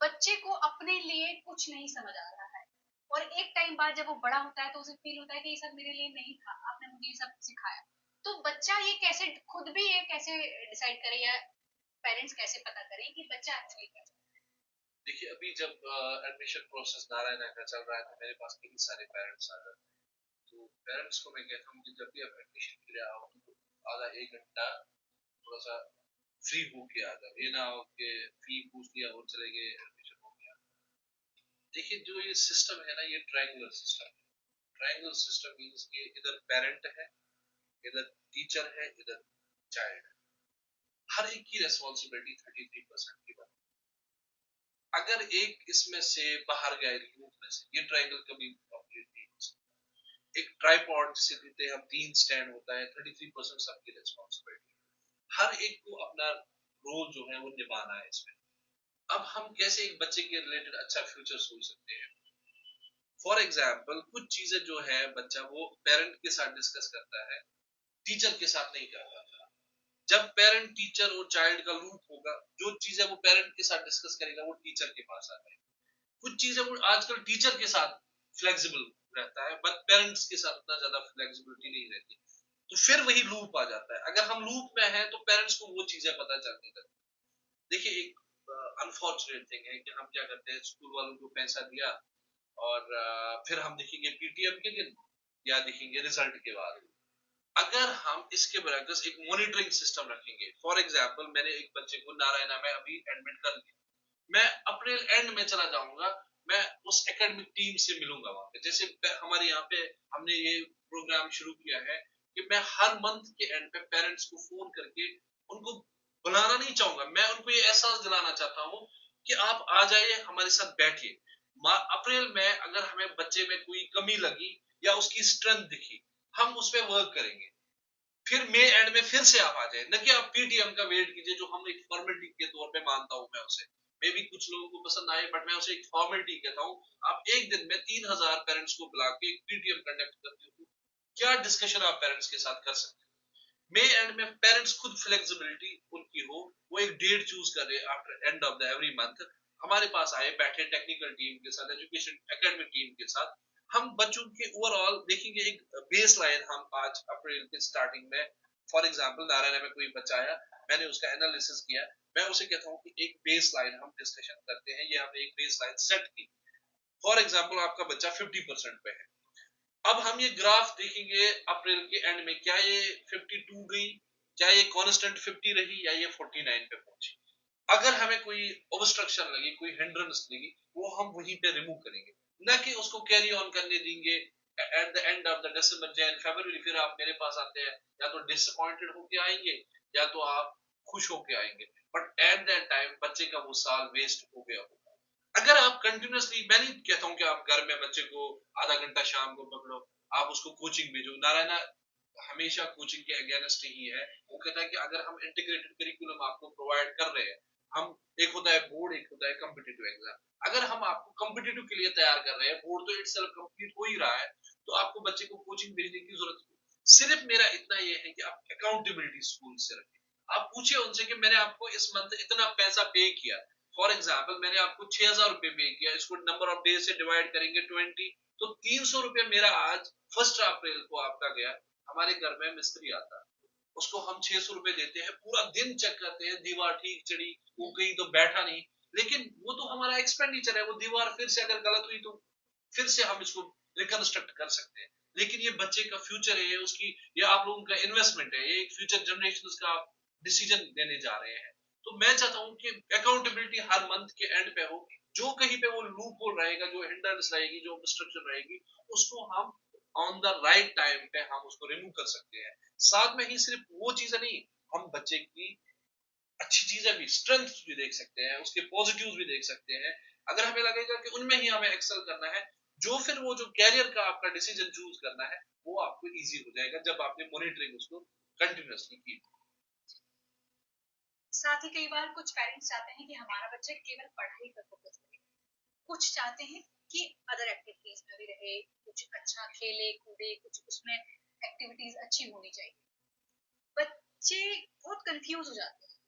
बच्चे को अपने लिए कुछ नहीं समझ आ रहा है। और एक टाइम बाद जब वो बड़ा होता है तो उसे फील होता है कि ये सब मेरे लिए नहीं था, आपने मुझे ये सब सिखाया। तो बच्चा ये कैसे, खुद भी ये कैसे डिसाइड करे, या पेरेंट्स कैसे पता करें कि बच्चा एक्चुअली क्या चाहता देखिए अभी जब एडमिशन प्रोसेस नारायण का चल रहा है, तो मेरे पास कई सारे पेरेंट्स आ जाते हैं। तो पेरेंट्स को मैं कहता हूँ कि जब भी आप एडमिशन के लिए आओ, तो आधा 1 घंटा थोड़ा सा फ्री होके आ जाओ, ये ना हो कि फी पूछ लिया और चले गए, एडमिशन हो गया। देखिए जो ये सिस्टम है ना, ये ट्रायंगुलर सिस्टम है। ट्रायंगुलर सिस्टम मींस कि इधर पेरेंट है, इधर टीचर है, इधर चाइल्ड है। हर एक की रेस्पॉन्सिबिलिटी 33% की बात। अगर एक इसमें से बाहर गए ग्रुप में से, ये ट्रायंगल कभी कंप्लीट नहीं हो सकता। एक ट्राइपॉड जिसे कहते हैं हम, 3 स्टैंड होता है, 33% सबकी रेस्पॉन्सिबिलिटी। हर एक को अपना रोल जो है वो निभाना है इसमें। अब हम कैसे एक बच्चे के रिलेटेड अच्छा फ्यूचर सोच सकते हैं? फॉर एग्जाम्पल, कुछ चीजें जो है बच्चा वो पेरेंट के साथ डिस्कस करता है, टीचर के साथ नहीं कर पाता। जब पेरेंट टीचर और चाइल्ड का लूप होगा, जो चीजें वो पेरेंट के साथ डिस्कस करेगा वो टीचर के पास आता है। कुछ चीजें वो आजकल टीचर के साथ फ्लेक्सिबल रहता है, बट पेरेंट्स के साथ उतना ज्यादा फ्लेक्सिबिलिटी नहीं रहती, तो फिर वही लूप आ जाता है। अगर हम लूप में हैं तो पेरेंट्स को वो चीजें पता चलती है। देखिए, एक अनफॉर्चुनेट थिंग है कि हम क्या करते हैं, स्कूल वालों को पैसा दिया और फिर हम देखेंगे पीटीएम के दिन या देखेंगे रिजल्ट के बाद। अगर हम इसके बरक्स एक मॉनिटरिंग सिस्टम रखेंगे, फॉर एग्जांपल मैंने एक बच्चे को नारायणा में अभी एडमिट कर लिया, मैं अप्रैल एंड में चला जाऊंगा, मैं उस एकेडमिक टीम से मिलूंगा वहां पे। जैसे हमारे यहाँ पे हमने ये प्रोग्राम शुरू किया है कि मैं हर मंथ के एंड पे पेरेंट्स को फोन करके उनको बुलाना नहीं चाहूंगा, मैं उनको ये एहसास दिलाना चाहता हूँ कि आप आ जाइए, हमारे साथ बैठिए। अप्रैल में अगर हमें बच्चे में कोई कमी लगी या उसकी स्ट्रेंथ दिखी, हम उस पर वर्क करेंगे। फिर मई एंड में फिर से आप आ जाए, न कि आप पीटीएम का वेट कीजिए, जो हम एक फॉर्मेलिटी के तौर पे मानता हूं मैं उसे। मे भी कुछ लोगों को पसंद आए, बट मैं उसे एक फॉर्मेलिटी कहता हूं। आप एक दिन में 3000 पेरेंट्स को बुला के एक पीटीएम कंडक्ट करते हो, क्या डिस्कशन आप पेरेंट्स के साथ कर सकते हैं? मे एंड में पेरेंट्स खुद फ्लेक्सिबिलिटी उनकी हो, वो एक डेट चूज करे after and of the every month, हमारे पास आए, बैठे टेक्निकल टीम के साथ, एजुकेशन एकेडमिक टीम के साथ, हम बच्चों के ओवरऑल देखेंगे एक बेस लाइन। हम आज अप्रैल के स्टार्टिंग में, फॉर एग्जांपल नारायण में कोई बच्चा आया, मैंने उसका एनालिसिस किया, मैं उसे कहता हूँ कि एक बेस लाइन हम डिस्कशन करते हैं, ये हमने एक बेस लाइन सेट की। फॉर एग्जाम्पल आपका बच्चा 50% पे है, अब हम ये ग्राफ देखेंगे अप्रैल के एंड में, क्या ये 52 गई, क्या ये कांस्टेंट 50 रही, या ये 49 पे पहुंची। अगर हमें कोई ऑब्स्ट्रक्शन लगी, कोई हिंड्रेंस लगी, वो हम वहीं पे रिमूव करेंगे, ना कि उसको कैरी ऑन करने देंगे। At the end of the December Jan February फिर आप मेरे पास आते हैं, या तो डिसअपॉइंटेड होके आएंगे या तो आप खुश होके आएंगे, बट एट दैट टाइम बच्चे का वो साल वेस्ट हो गया होगा। अगर आप कंटिन्यूसली, मैं नहीं कहता हूं कि आप घर में बच्चे को आधा घंटा शाम को पकड़ो, आप उसको कोचिंग भेजो। नारायणा हमेशा कोचिंग के अगेंस्ट ही है। वो कहता है कि अगर हम इंटीग्रेटेड करिकुलम आपको प्रोवाइड कर रहे हैं, हम, एक होता है बोर्ड, एक होता है कॉम्पिटिटिव एग्जाम, अगर हम आपको कॉम्पिटिटिव के लिए तैयार कर रहे हैं, बोर्ड तो इटसेल्फ कंप्लीट हो ही रहा है, तो आपको बच्चे को कोचिंग भेजने की जरूरत नहीं। सिर्फ मेरा इतना ये है कि आप अकाउंटेबिलिटी स्कूल से रखें। आप पूछिए उनसे कि मैंने आपको इस मंथ इतना पैसा पे किया, फॉर एग्जाम्पल मैंने आपको 6000 रुपए पे किया, इसको नंबर ऑफ डेज से डिवाइड करेंगे 20, तो 300 रुपए मेरा आज 1 अप्रैल को आपका गया। हमारे घर में मिस्त्री आता है, उसको हम 600 रुपए देते हैं, पूरा दिन चेक करते हैं, दीवार ठीक चढ़ी, वो कहीं तो बैठा नहीं, लेकिन वो तो हमारा एक्सपेंडिचर है, वो दीवार फिर से अगर गलत हुई तो फिर से हम इसको रिकंस्ट्रक्ट कर सकते हैं। लेकिन ये बच्चे का फ्यूचर है, ये उसकी, ये आप लोगों का इन्वेस्टमेंट है, ये एक फ्यूचर जनरेशन का डिसीजन लेने जा रहे हैं। तो मैं चाहता हूं कि अकाउंटेबिलिटी हर मंथ के एंड पे हो, जो कहीं पे वो लूप होल रहेगा, जो हिंड्रेंस रहेगी, जो ऑब्स्ट्रक्शन रहेगी, उसको हम ऑन द राइट टाइम पे हम उसको रिमूव कर सकते हैं। साथ में ही सिर्फ वो चीजें नहीं, हम बच्चे की अच्छी चीजें भी, स्ट्रेंथ भी देख सकते हैं, उसके पॉजिटिव्स भी देख सकते हैं। अगर हमें लगेगा कि उनमें ही हमें एक्सेल करना है, जो फिर वो जो कैरियर का आपका डिसीजन चूज करना है, वो आपको इजी हो जाएगा जब आपने मॉनिटरिंग उसको कंटिन्यूअसली की। साथ ही कई बार कुछ पेरेंट्स चाहते हैं कि हमारा बच्चा केवल पढ़ाई पर फोकस करे, कुछ चाहते हैं कि अदर एक्टिविटीज में भी रहे, कुछ अच्छा खेले कूदे, कुछ उसमें एक्टिविटीज अच्छी होनी चाहिए। बच्चे बहुत कंफ्यूज हो जाते हैं,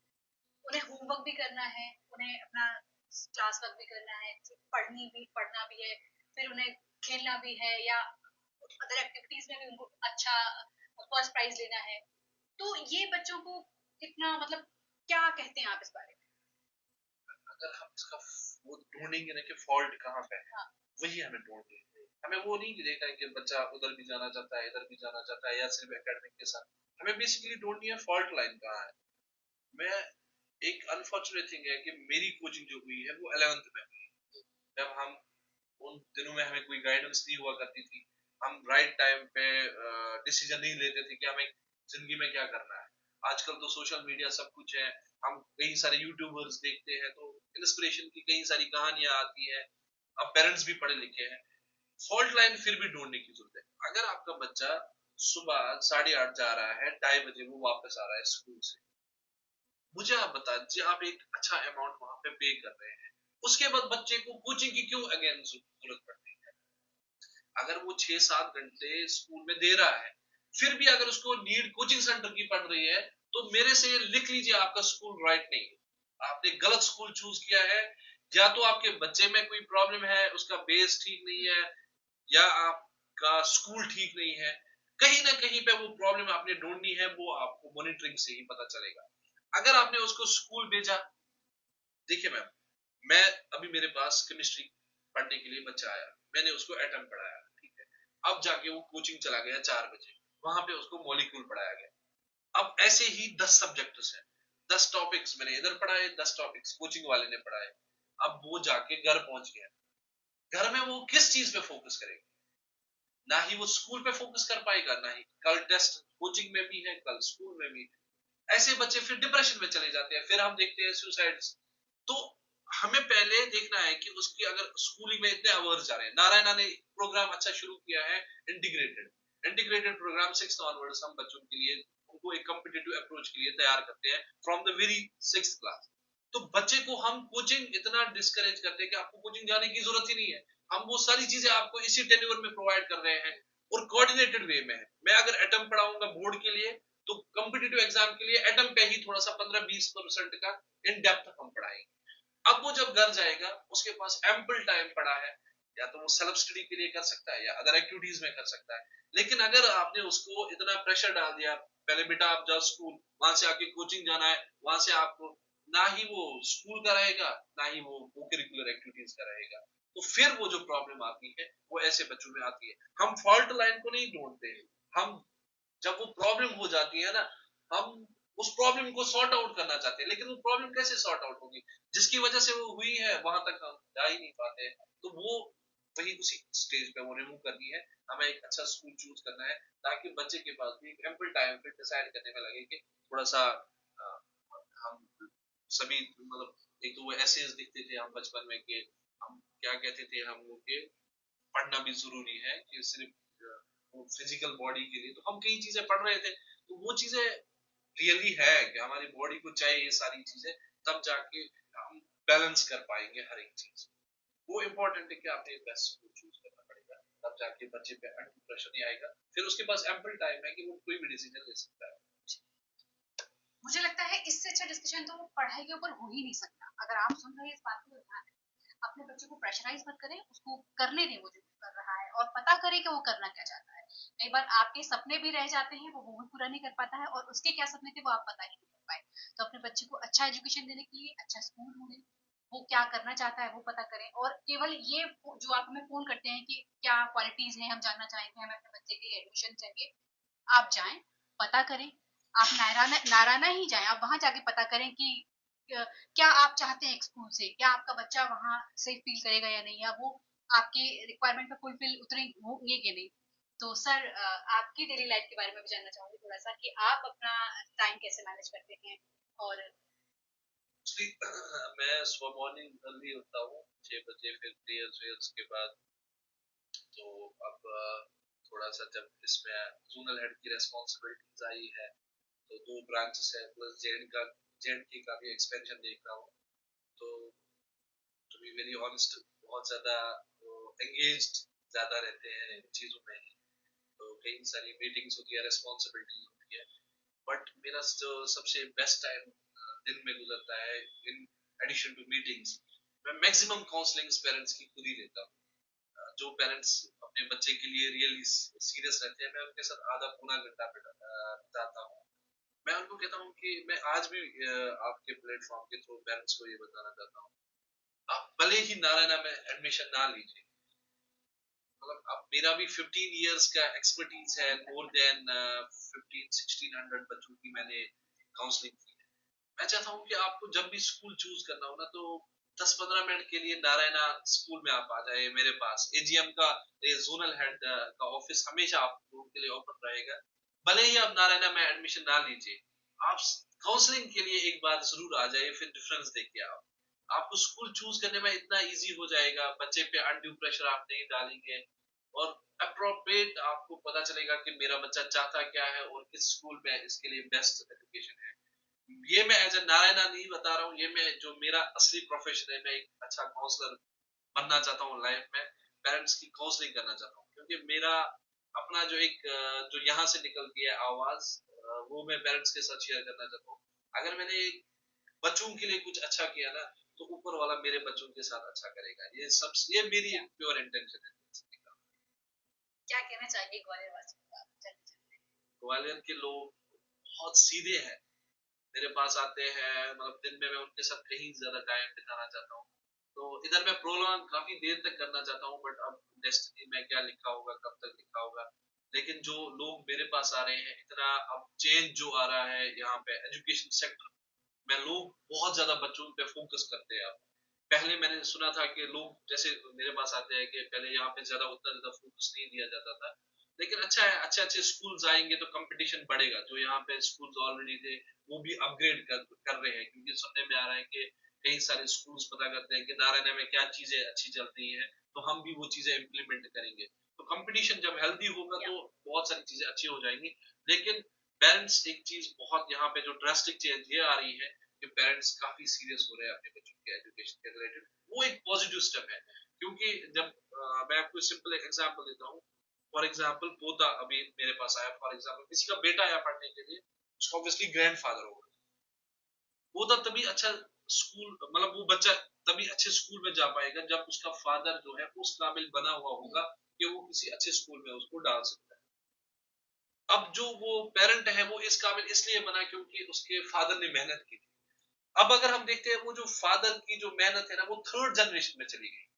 उन्हें होमवर्क भी करना है, उन्हें अपना क्लास वर्क भी करना है, पढ़ना भी है, फिर उन्हें खेलना भी है, या अदर एक्टिविटीज में भी उनको अच्छा फर्स्ट प्राइज लेना है। तो ये बच्चों को कितना, मतलब क्या कहते हैं आप इस बारे में? अगर हम इसका वो ढूंढेंगे ना कि फॉल्ट कहाँ पे है, हाँ। वही हमें ढूंढेंगे। हमें वो नहीं देखना है कि बच्चा उधर भी जाना चाहता है, इधर भी जाना चाहता है, या सिर्फ एकेडमिक के साथ। हमें बेसिकली ढूंढनी है फॉल्ट लाइन कहाँ है। मैं, एक अनफॉर्चुनेट थिंग है कि मेरी कोचिंग जो हुई है वो 11th में हुई, जब हम, उन दिनों में हमें कोई गाइडेंस नहीं हुआ करती थी, हम राइट टाइम पे डिसीजन नहीं लेते थे कि हमें जिंदगी में क्या करना है। आजकल तो सोशल मीडिया सब कुछ है, हम कई सारे यूट्यूबर्स देखते हैं तो इंस्पिरेशन की कई सारी कहानियां आती है। अब पेरेंट्स भी पढ़े लिखे हैं, फॉल्ट लाइन फिर भी ढूंढने की जरूरत है। अगर आपका बच्चा सुबह 8:30 जा रहा है, 2:30 वो वापस आ रहा है स्कूल से, मुझे आप बता दीजिए, आप एक अच्छा अमाउंट वहां पे पे कर रहे हैं, उसके बाद बच्चे को कोचिंग की क्यों अगेन जरूरत पड़ती है? अगर वो 6-7 घंटे स्कूल में दे रहा है, फिर भी अगर उसको नीड कोचिंग सेंटर की पड़ रही है, तो मेरे से लिख लीजिए आपका स्कूल राइट नहीं है, आपने गलत स्कूल चूज किया है। या तो आपके बच्चे में कोई प्रॉब्लम है, उसका बेस ठीक नहीं है, या आपका स्कूल ठीक नहीं है। कहीं ना कहीं पे वो प्रॉब्लम आपने ढूंढनी है, वो आपको मॉनिटरिंग से ही पता चलेगा। अगर आपने उसको स्कूल भेजा, देखिए मैम, मैं अभी मेरे पास केमिस्ट्री पढ़ने के लिए बच्चा आया, मैंने उसको एटम पढ़ाया, ठीक है। अब जाके वो कोचिंग चला गया 4 बजे, वहां पे उसको मॉलिक्यूल पढ़ाया गया। अब ऐसे ही 10 सब्जेक्ट्स हैं, 10 टॉपिक्स मैंने इधर पढ़ाए, 10 टॉपिक्स कोचिंग वाले ने पढ़ाए। अब वो जाके घर पहुंच गया, घर में वो किस चीज पे फोकस करेगा? ना ही वो स्कूल पे फोकस कर पाएगा, ना ही कल टेस्ट कोचिंग में भी है, कल स्कूल में भी है। ऐसे बच्चे फिर डिप्रेशन में चले जाते हैं, फिर हम देखते हैं सुसाइड्स। तो हमें पहले देखना है कि उसकी अगर स्कूलिंग में इतने आवर्स जा रहे हैं, नारायणा ने प्रोग्राम अच्छा शुरू किया है, integrated integrated programme 6th onwards हम बच्चों के लिए उनको एक कॉम्पिटिटिव अप्रोच के लिए तैयार करते हैं from the very 6th class. तो बच्चे को हम कोचिंग इतना डिस्करेज करते हैं कि आपको कोचिंग जाने की जरूरत ही नहीं है, हम वो सारी चीजें आपको इसी टेन्योर में प्रोवाइड कर रहे हैं और कोऑर्डिनेटेड वे में है। मैं अगर एटम पढ़ाऊंगा बोर्ड के लिए, तो कॉम्पिटिटिव एग्जाम के लिए एटम पे ही थोड़ा सा 15-20% का इन डेप्थ हम पढ़ाएंगे। अब वो जब घर जाएगा, उसके पास एम्पल टाइम पड़ा है, या तो वो सेल्फ स्टडी के लिए कर सकता है या अदर एक्टिविटीज में कर सकता है। लेकिन अगर आपने उसको इतना प्रेशर डाल दिया, पहले बेटा आप जाओ स्कूल, वहां से आके कोचिंग जाना है, वहां से आपको ना ही वो स्कूल का रहेगा, ना ही वो करिकुलर एक्टिविटीज का रहेगा, तो फिर वो जो प्रॉब्लम आती है वो ऐसे बच्चों में आती है। हम फॉल्ट लाइन को नहीं ढूंढते हैं, हम जब वो प्रॉब्लम हो जाती है ना, हम उस प्रॉब्लम को सॉर्ट आउट करना चाहते हैं, लेकिन वो प्रॉब्लम कैसे सॉर्ट आउट होगी? जिसकी वजह से वो हुई है वहां तक हम जा ही नहीं पाते हैं। तो वो वही उसी स्टेज पे वो रिमूव करनी है। हमें एक अच्छा स्कूल चूज करना है, ताकि बच्चे के पास भी एक एम्पल टाइम फिर डिसाइड करने में लगे कि थोड़ा सा हम सभी मतलब एक तो वो एसेज लिखते थे हम बचपन में कि हम क्या कहते थे हम लोग के पढ़ना भी जरूरी है, कि सिर्फ फिजिकल बॉडी के लिए तो हम कई चीजें पढ़ रहे थे, तो वो चीजें रियली है कि हमारी बॉडी को चाहिए ये सारी चीजें, तब जाके हम बैलेंस कर पाएंगे हर एक चीज। वो इम्पोर्टेंट है कि आपने बेस्ट स्कूल चूज करना पड़ेगा, तब जाके बच्चे पे अंडर प्रेशर नहीं आएगा, फिर उसके पास एम्पल टाइम है कि वो कोई भी डिसीजन ले सकता है। मुझे लगता है इससे अच्छा डिस्कशन तो पढ़ाई के ऊपर हो ही नहीं सकता। अगर आप सुन रहे हैं इस बात को ध्यान दें, अपने बच्चे को प्रेशराइज मत करें, उसको करने दें वो जो कर रहा है, और पता करें कि वो करना क्या चाहता है। कई बार आपके सपने भी रह जाते हैं, वो भी पूरा नहीं कर पाता है, और उसके क्या सपने थे वो आप पता ही नहीं कर पाए। तो अपने बच्चे को अच्छा एजुकेशन देने के लिए अच्छा स्कूल ढूंढें, वो क्या करना चाहता है वो पता करें। और केवल ये जो आप हमें फोन करते हैं कि क्या क्वालिटीज हैं, हम जानना चाहेंगे, हमें अपने बच्चे के लिए एडमिशन चाहिए, आप जाएं, पता करें। आप नारायणा ही जाएं, आप वहां जाके पता करें कि क्या आप चाहते हैं एक स्कूल से, क्या आपका बच्चा वहां से फील करेगा या नहीं, या वो आपके रिक्वायरमेंट पे फुलफिल उतरे होंगे कि नहीं। तो सर, आपकी डेली लाइफ के बारे में भी जानना चाहूंगी थोड़ा सा, कि आप अपना टाइम कैसे मैनेज करते हैं। और मैं सुबह मॉर्निंग अर्ली उठता हूँ 6 बजे, फिर प्रेयर्स के बाद तो अब थोड़ा सा जब इसमें जोनल हेड की रेस्पॉन्सिबिलिटीज आई है, तो 2 ब्रांचेस है प्लस जेएनके का भी एक्सपेंशन देख रहा हूँ। तो टू बी वेरी ऑनेस्ट, बहुत ज्यादा एंगेज्ड ज्यादा रहते हैं इन चीजों में, तो कई सारी मीटिंग्स होती है, रेस्पॉन्सिबिलिटी होती है। बट मेरा जो सबसे बेस्ट टाइम दिन में गुजरता है, इन एडिशन टू मीटिंग्स, मैं मैक्सिमम काउंसलिंग्स पेरेंट्स की खुद ही लेता हूँ। जो पेरेंट्स अपने बच्चे के लिए रियली सीरियस रहते हैं, मैं उनके साथ आधा पौना घंटा बिताता हूँ। मैं उनको कहता हूँ कि मैं आज भी आपके प्लेटफॉर्म के थ्रू पेरेंट्स को ये बताना चाहता हूँ, आप भले ही नारायणा में एडमिशन ना लीजिए, मतलब अब मेरा भी 15 इयर्स का एक्सपर्टीज है, मोर देन 1500-1600 बच्चों की मैंने काउंसलिंग की है। मैं चाहता हूँ कि आपको जब भी स्कूल चूज करना हो ना, तो 10-15 मिनट के लिए नारायणा स्कूल में आप आ जाए मेरे पास। एजीएम का जोनल हेड का ऑफिस हमेशा आप लोगों के लिए ओपन रहेगा, भले ही आप नारायणा में एडमिशन ना लीजिए, आप काउंसलिंग के लिए एक बार जरूर आ जाइए, फिर डिफरेंस देखिए आपको स्कूल चूज करने में इतना इजी हो जाएगा, बच्चे पे अनड्यू प्रेशर आप नहीं डालेंगे, और अप्रोप्रिएट आपको पता चलेगा कि मेरा बच्चा चाहता क्या है और किस स्कूल में इसके लिए बेस्ट एजुकेशन है। ये मैं एज ए नारायणा नहीं बता रहा हूँ, ये मैं जो मेरा असली प्रोफेशन है, मैं एक अच्छा काउंसलर बनना चाहता हूँ लाइफ में, पेरेंट्स की काउंसलिंग करना चाहता हूँ, क्योंकि मेरा अपना जो एक जो यहाँ से निकलती है आवाज, वो मैं पेरेंट्स के साथ शेयर करना चाहता हूँ। अगर मैंने बच्चों के लिए कुछ अच्छा किया ना, तो ऊपर वाला मेरे बच्चों के साथ अच्छा करेगा। ये मेरी प्योर इंटेंशन है। क्या कहना चाहिए ग्वालियर वासियों को? ग्वालियर के लोग बहुत सीधे हैं, मेरे पास आते हैं, मतलब दिन में मैं उनके साथ कहीं ज्यादा टाइम बिताना चाहता हूँ, तो इधर मैं प्रोलॉन्ग काफी देर तक करना चाहता हूँ, बट अब डेस्टिनी में क्या लिखा होगा, कब तक लिखा होगा। लेकिन जो लोग मेरे पास आ रहे हैं, इतना अब चेंज जो आ रहा है यहाँ पे एजुकेशन सेक्टर में, लोग बहुत ज्यादा बच्चों पे फोकस करते हैं अब। पहले मैंने सुना था कि लोग जैसे मेरे पास आते हैं कि पहले यहाँ पे ज्यादा उतना ज्यादा फोकस नहीं दिया जाता था, लेकिन अच्छा है, अच्छे अच्छे स्कूल्स आएंगे तो कंपटीशन बढ़ेगा। जो यहाँ पे स्कूल्स ऑलरेडी थे वो भी अपग्रेड कर रहे हैं, क्योंकि सुनने में आ रहा है कि कई सारे स्कूल्स पता करते हैं कि नारायण में क्या चीजें अच्छी चल रही है, तो हम भी वो चीजें इम्प्लीमेंट करेंगे। तो कंपटीशन जब हेल्दी होगा तो बहुत सारी चीजें अच्छी हो जाएंगी। लेकिन पेरेंट्स एक चीज बहुत यहाँ पे जो ड्रास्टिक चेंज ये आ रही है कि पेरेंट्स काफी सीरियस हो रहे हैं अपने बच्चों के एजुकेशन के रिलेटेड। वो एक पॉजिटिव स्टेप है, क्योंकि जब मैं आपको सिंपल एग्जांपल देता हूँ। फॉर एग्जांपल पोता अभी मेरे पास आया, फॉर एग्जांपल किसी का बेटा आया पढ़ने के लिए, उसका ऑब्वियसली ग्रैंडफादर होगा। पोता तभी अच्छा स्कूल, मतलब वो बच्चा तभी अच्छे स्कूल में जा पाएगा जब उसका फादर जो है उस काबिल बना हुआ होगा कि वो किसी अच्छे स्कूल में उसको डाल सकता है। अब जो वो पेरेंट है वो इस काबिल इसलिए बना क्योंकि उसके फादर ने मेहनत की थी। अब अगर हम देखते हैं वो जो फादर की जो मेहनत है ना, वो थर्ड जनरेशन में चली गई।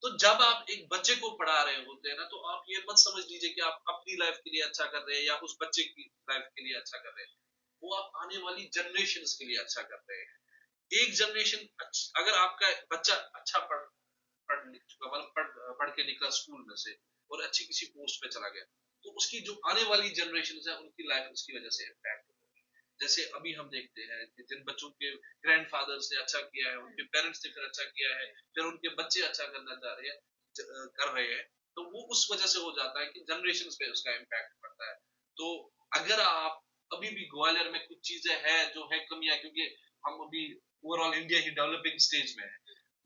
तो जब आप एक बच्चे को पढ़ा रहे होते हैं ना, तो आप ये मत समझ लीजिए कि आप अपनी लाइफ के लिए अच्छा कर रहे हैं या उस बच्चे की लाइफ के लिए अच्छा कर रहे हैं, वो आप आने वाली जनरेशन के लिए अच्छा कर रहे हैं। एक जनरेशन अगर आपका बच्चा अच्छा पढ़ लिख चुका, मतलब पढ़ के निकला स्कूल में से और अच्छी किसी पोस्ट पे चला गया, तो उसकी जो आने वाली जनरेशन है उनकी लाइफ उसकी वजह से इम्पैक्ट। जैसे अभी हम देखते हैं कि जिन बच्चों के ग्रैंडफादर्स ने अच्छा किया है, उनके पेरेंट्स ने फिर अच्छा किया है, फिर उनके बच्चे अच्छा करना चाह रहे हैं, कर रहे हैं, तो वो उस वजह से हो जाता है कि जनरेशन पे उसका इम्पैक्ट पड़ता है। तो अगर आप अभी भी ग्वालियर में कुछ चीजें हैं जो है कमियां, क्योंकि हम अभी ओवरऑल इंडिया ही डेवलपिंग स्टेज में है,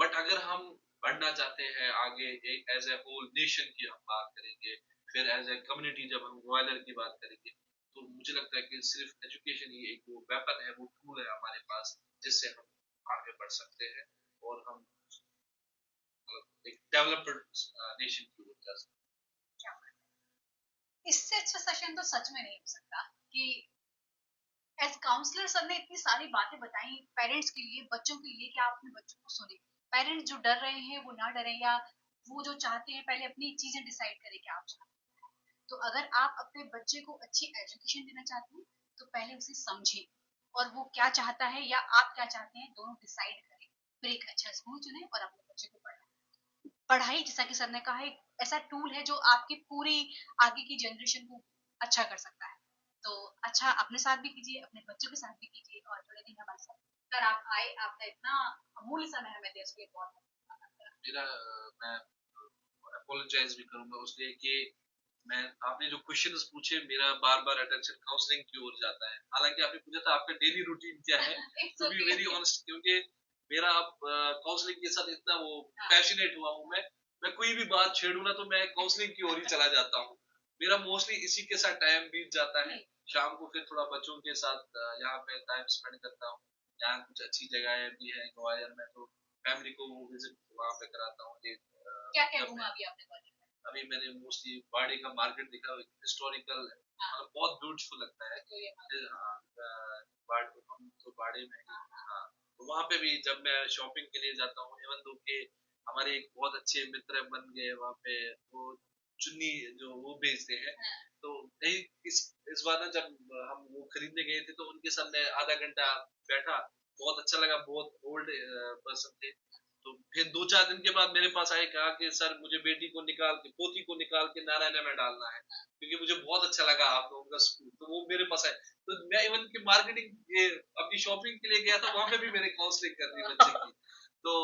बट अगर हम बढ़ना चाहते हैं आगे, एज ए होल नेशन की हम बात करेंगे, फिर एज ए कम्युनिटी जब हम ग्वालियर की बात करेंगे, तो मुझे लगता है कि सिर्फ एजुकेशन ही एक वो वेपन है, वो टूल है हमारे पास, जिससे हम आगे बढ़ सकते हैं और हम एक डेवलप्ड नेशन की ओर जा सकते हैं। इससे अच्छा सेशन तो सच में नहीं हो सकता कि एज काउंसलर सर ने इतनी सारी बातें बताई पेरेंट्स के लिए, बच्चों के लिए, कि आप अपने बच्चों को सुने। पेरेंट्स जो डर रहे हैं वो ना डरे, या वो जो चाहते हैं पहले अपनी चीजें डिसाइड करें कि आप चाहते हैं। तो अगर आप अपने बच्चे को अच्छी एजुकेशन देना चाहते हैं तो पहले उसे समझें, और वो क्या चाहता है या आप क्या चाहते हैं, दोनों डिसाइड करें, फिर एक अच्छा स्कूल चुने और अपने बच्चे को पढ़ाएं। पढ़ाई, जैसा कि सर ने कहा, एक ऐसा टूल है जो आपकी पूरी आगे की जनरेशन को अच्छा कर सकता है। तो अच्छा अपने साथ भी कीजिए, अपने बच्चों के साथ भी कीजिए, और जुड़े रहिए हमारे साथ। सर आप आए, आपका इतना अमूल्य समय हमें दिया, उसके लिए बहुत मेरा मैं अपोलोजाइज भी करूंगा उसलिए कि मैं, आपने जो क्वेश्चंस पूछे, मेरा बार बार अटेंशन काउंसलिंग की ओर जाता है। हालांकि आपने पूछा था आपका डेली रूटीन क्या है, टू बी वेरी ऑनेस्ट, क्योंकि मेरा अब काउंसलिंग के साथ इतना वो पैशनेट हुआ हूँ मैं कोई भी बात छेड़ू ना तो मैं काउंसलिंग की ओर ही चला जाता हूँ। मेरा मोस्टली इसी के साथ टाइम बीत जाता है। शाम को फिर थोड़ा बच्चों के साथ यहाँ पे टाइम स्पेंड करता हूँ। यहाँ कुछ अच्छी जगह भी है ग्वालियर में, तो फैमिली को विजिट वहाँ पे कराता हूँ। क्या क्या घूमा अभी आपने ग्वालियर में? अभी मैंने मोस्टली बाड़े का मार्केट देखा, हिस्टोरिकल, मतलब बहुत ब्यूटीफुल लगता है। हम तो बाड़े में, हाँ, तो वहाँ पे भी जब मैं शॉपिंग के लिए जाता हूँ, इवन दो के हमारे एक बहुत अच्छे मित्र बन गए वहाँ पे, वो चुन्नी जो वो बेचते हैं, तो यही इस बार ना जब हम वो खरीदने गए थे तो उनके सामने आधा घंटा बैठा, बहुत अच्छा लगा, बहुत ओल्ड पर्सन थे, तो फिर 2-4 दिन के बाद मेरे पास आए, कहा कि सर मुझे बेटी को निकाल के, पोती को निकाल के नारायणा में डालना है, क्योंकि मुझे बहुत अच्छा लगा आप लोगों का स्कूल। तो वो मेरे पास आए, तो मैं इवन की मार्केटिंग ये अपनी शॉपिंग के लिए गया था, वहां पे भी मैंने काउंसलिंग कर दी बच्चे की। तो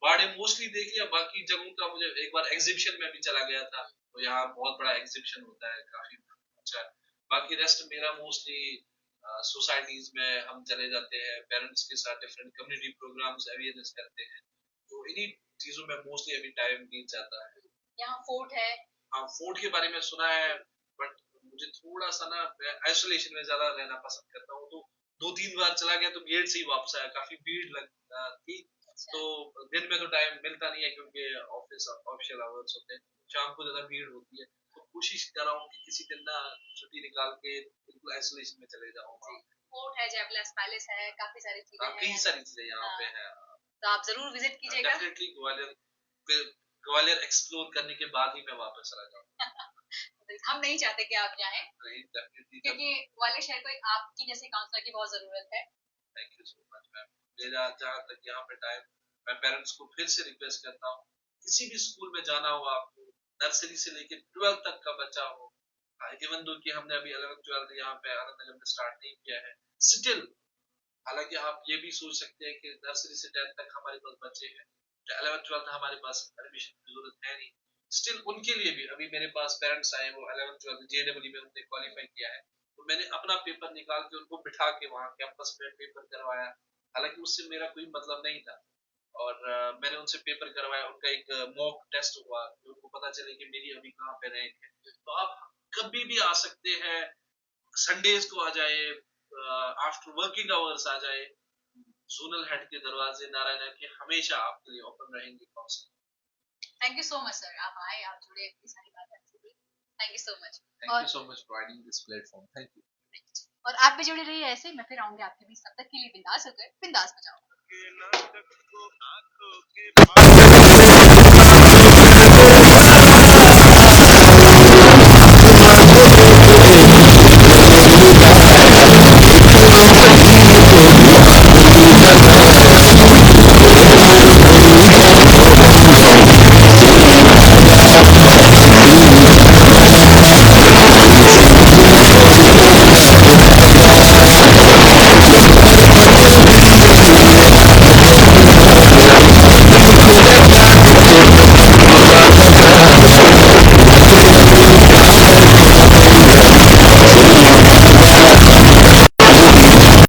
बाड़े मोस्टली देख लिया, बाकी जगहों का मुझे, एक बार एग्जीबिशन में भी चला गया था, तो यहाँ बहुत बड़ा एग्जीबिशन होता है, काफी अच्छा। बाकी रेस्ट मेरा मोस्टली सोसाइटीज में हम चले जाते हैं, पेरेंट्स के साथ डिफरेंट कम्युनिटी प्रोग्राम्स अवेयरनेस करते हैं, तो इन्हीं चीजों में मोस्टली अभी टाइम बीत जाता है। यहाँ फोर्ट है। हाँ, फोर्ट के बारे में सुना है, बट मुझे थोड़ा सा ना, मैं आइसोलेशन में ज्यादा रहना पसंद करता हूँ, तो 2-3 बार चला गया तो गेट से ही वापस आया, काफी भीड़ लगता थी। अच्छा। तो दिन में तो टाइम मिलता नहीं है, क्योंकि ऑफिस ऑफिशियल आवर्स होते हैं, शाम को ज्यादा भीड़ होती है, तो कोशिश कर रहा हूँ कि किसी दिन ना छुट्टी निकाल के बिल्कुल आइसोलेशन में चले जाऊँ। फोर्ट है, जयपलेस पैलेस है, काफी सारी चीजें हैं। कई सारी चीजें यहाँ पे हैं, तो आप जरूर विजिट कीजिएगा। डेफिनेटली ग्वालियर एक्सप्लोर करने के बाद ही मैं वापस चला जाऊँ। हम नहीं चाहते कि आप जाएं, नहीं, डेफिनेटली, क्योंकि ग्वालियर शहर को आपकी जैसे काउंसलर की बहुत जरूरत है। Thank you so much ma'am. मेरा जहाँ तक यहाँ पे टाइम, मैं पेरेंट्स को फिर से रिक्वेस्ट करता हूँ, किसी भी स्कूल में जाना हो आपको, नर्सरी से लेकर 12th तक का बच्चा हो, इवन दो कि हमने अभी 11th 12th यहाँ पे आनंद नगर में स्टार्ट नहीं किया है, स्टिल, हालांकि आप ये भी सोच सकते हैं कि नर्सरी से 10th तक हमारे पास बच्चे हैं, 11th 12th हमारे पास एडमिशन की जरूरत है नहीं, स्टिल उनके लिए भी अभी मेरे पास पेरेंट्स आए, वो 11th 12th JEE में उन्होंने क्वालिफाई किया है, तो मैंने अपना पेपर निकाल के उनको बिठा के वहाँ कैंपस में पेपर करवाया, हालांकि उससे मेरा कोई मतलब नहीं था, और मैंने उनसे पेपर करवाया, उनका एक मॉक टेस्ट हुआ, उनको पता चले कि मेरी अभी कहाँ पे रैंक है। तो आप कभी भी आ सकते हैं, संडेज को आ जाए, आफ्टर वर्किंग आवर्स आ जाए, जोनल हेड के दरवाजे नारायणा के हमेशा आपके लिए ओपन रहेंगे। Thank you so much sir, आप आए, आप जुड़े, इतनी सारी बातें अच्छी थी। Thank you so much. Thank you so much providing this platform. Thank you. और आप भी जुड़े रहिए ऐसे, मैं फिर आऊंगी आपके बीच, तब तक के लिए बिंदास होकर बिंदास बजाओ।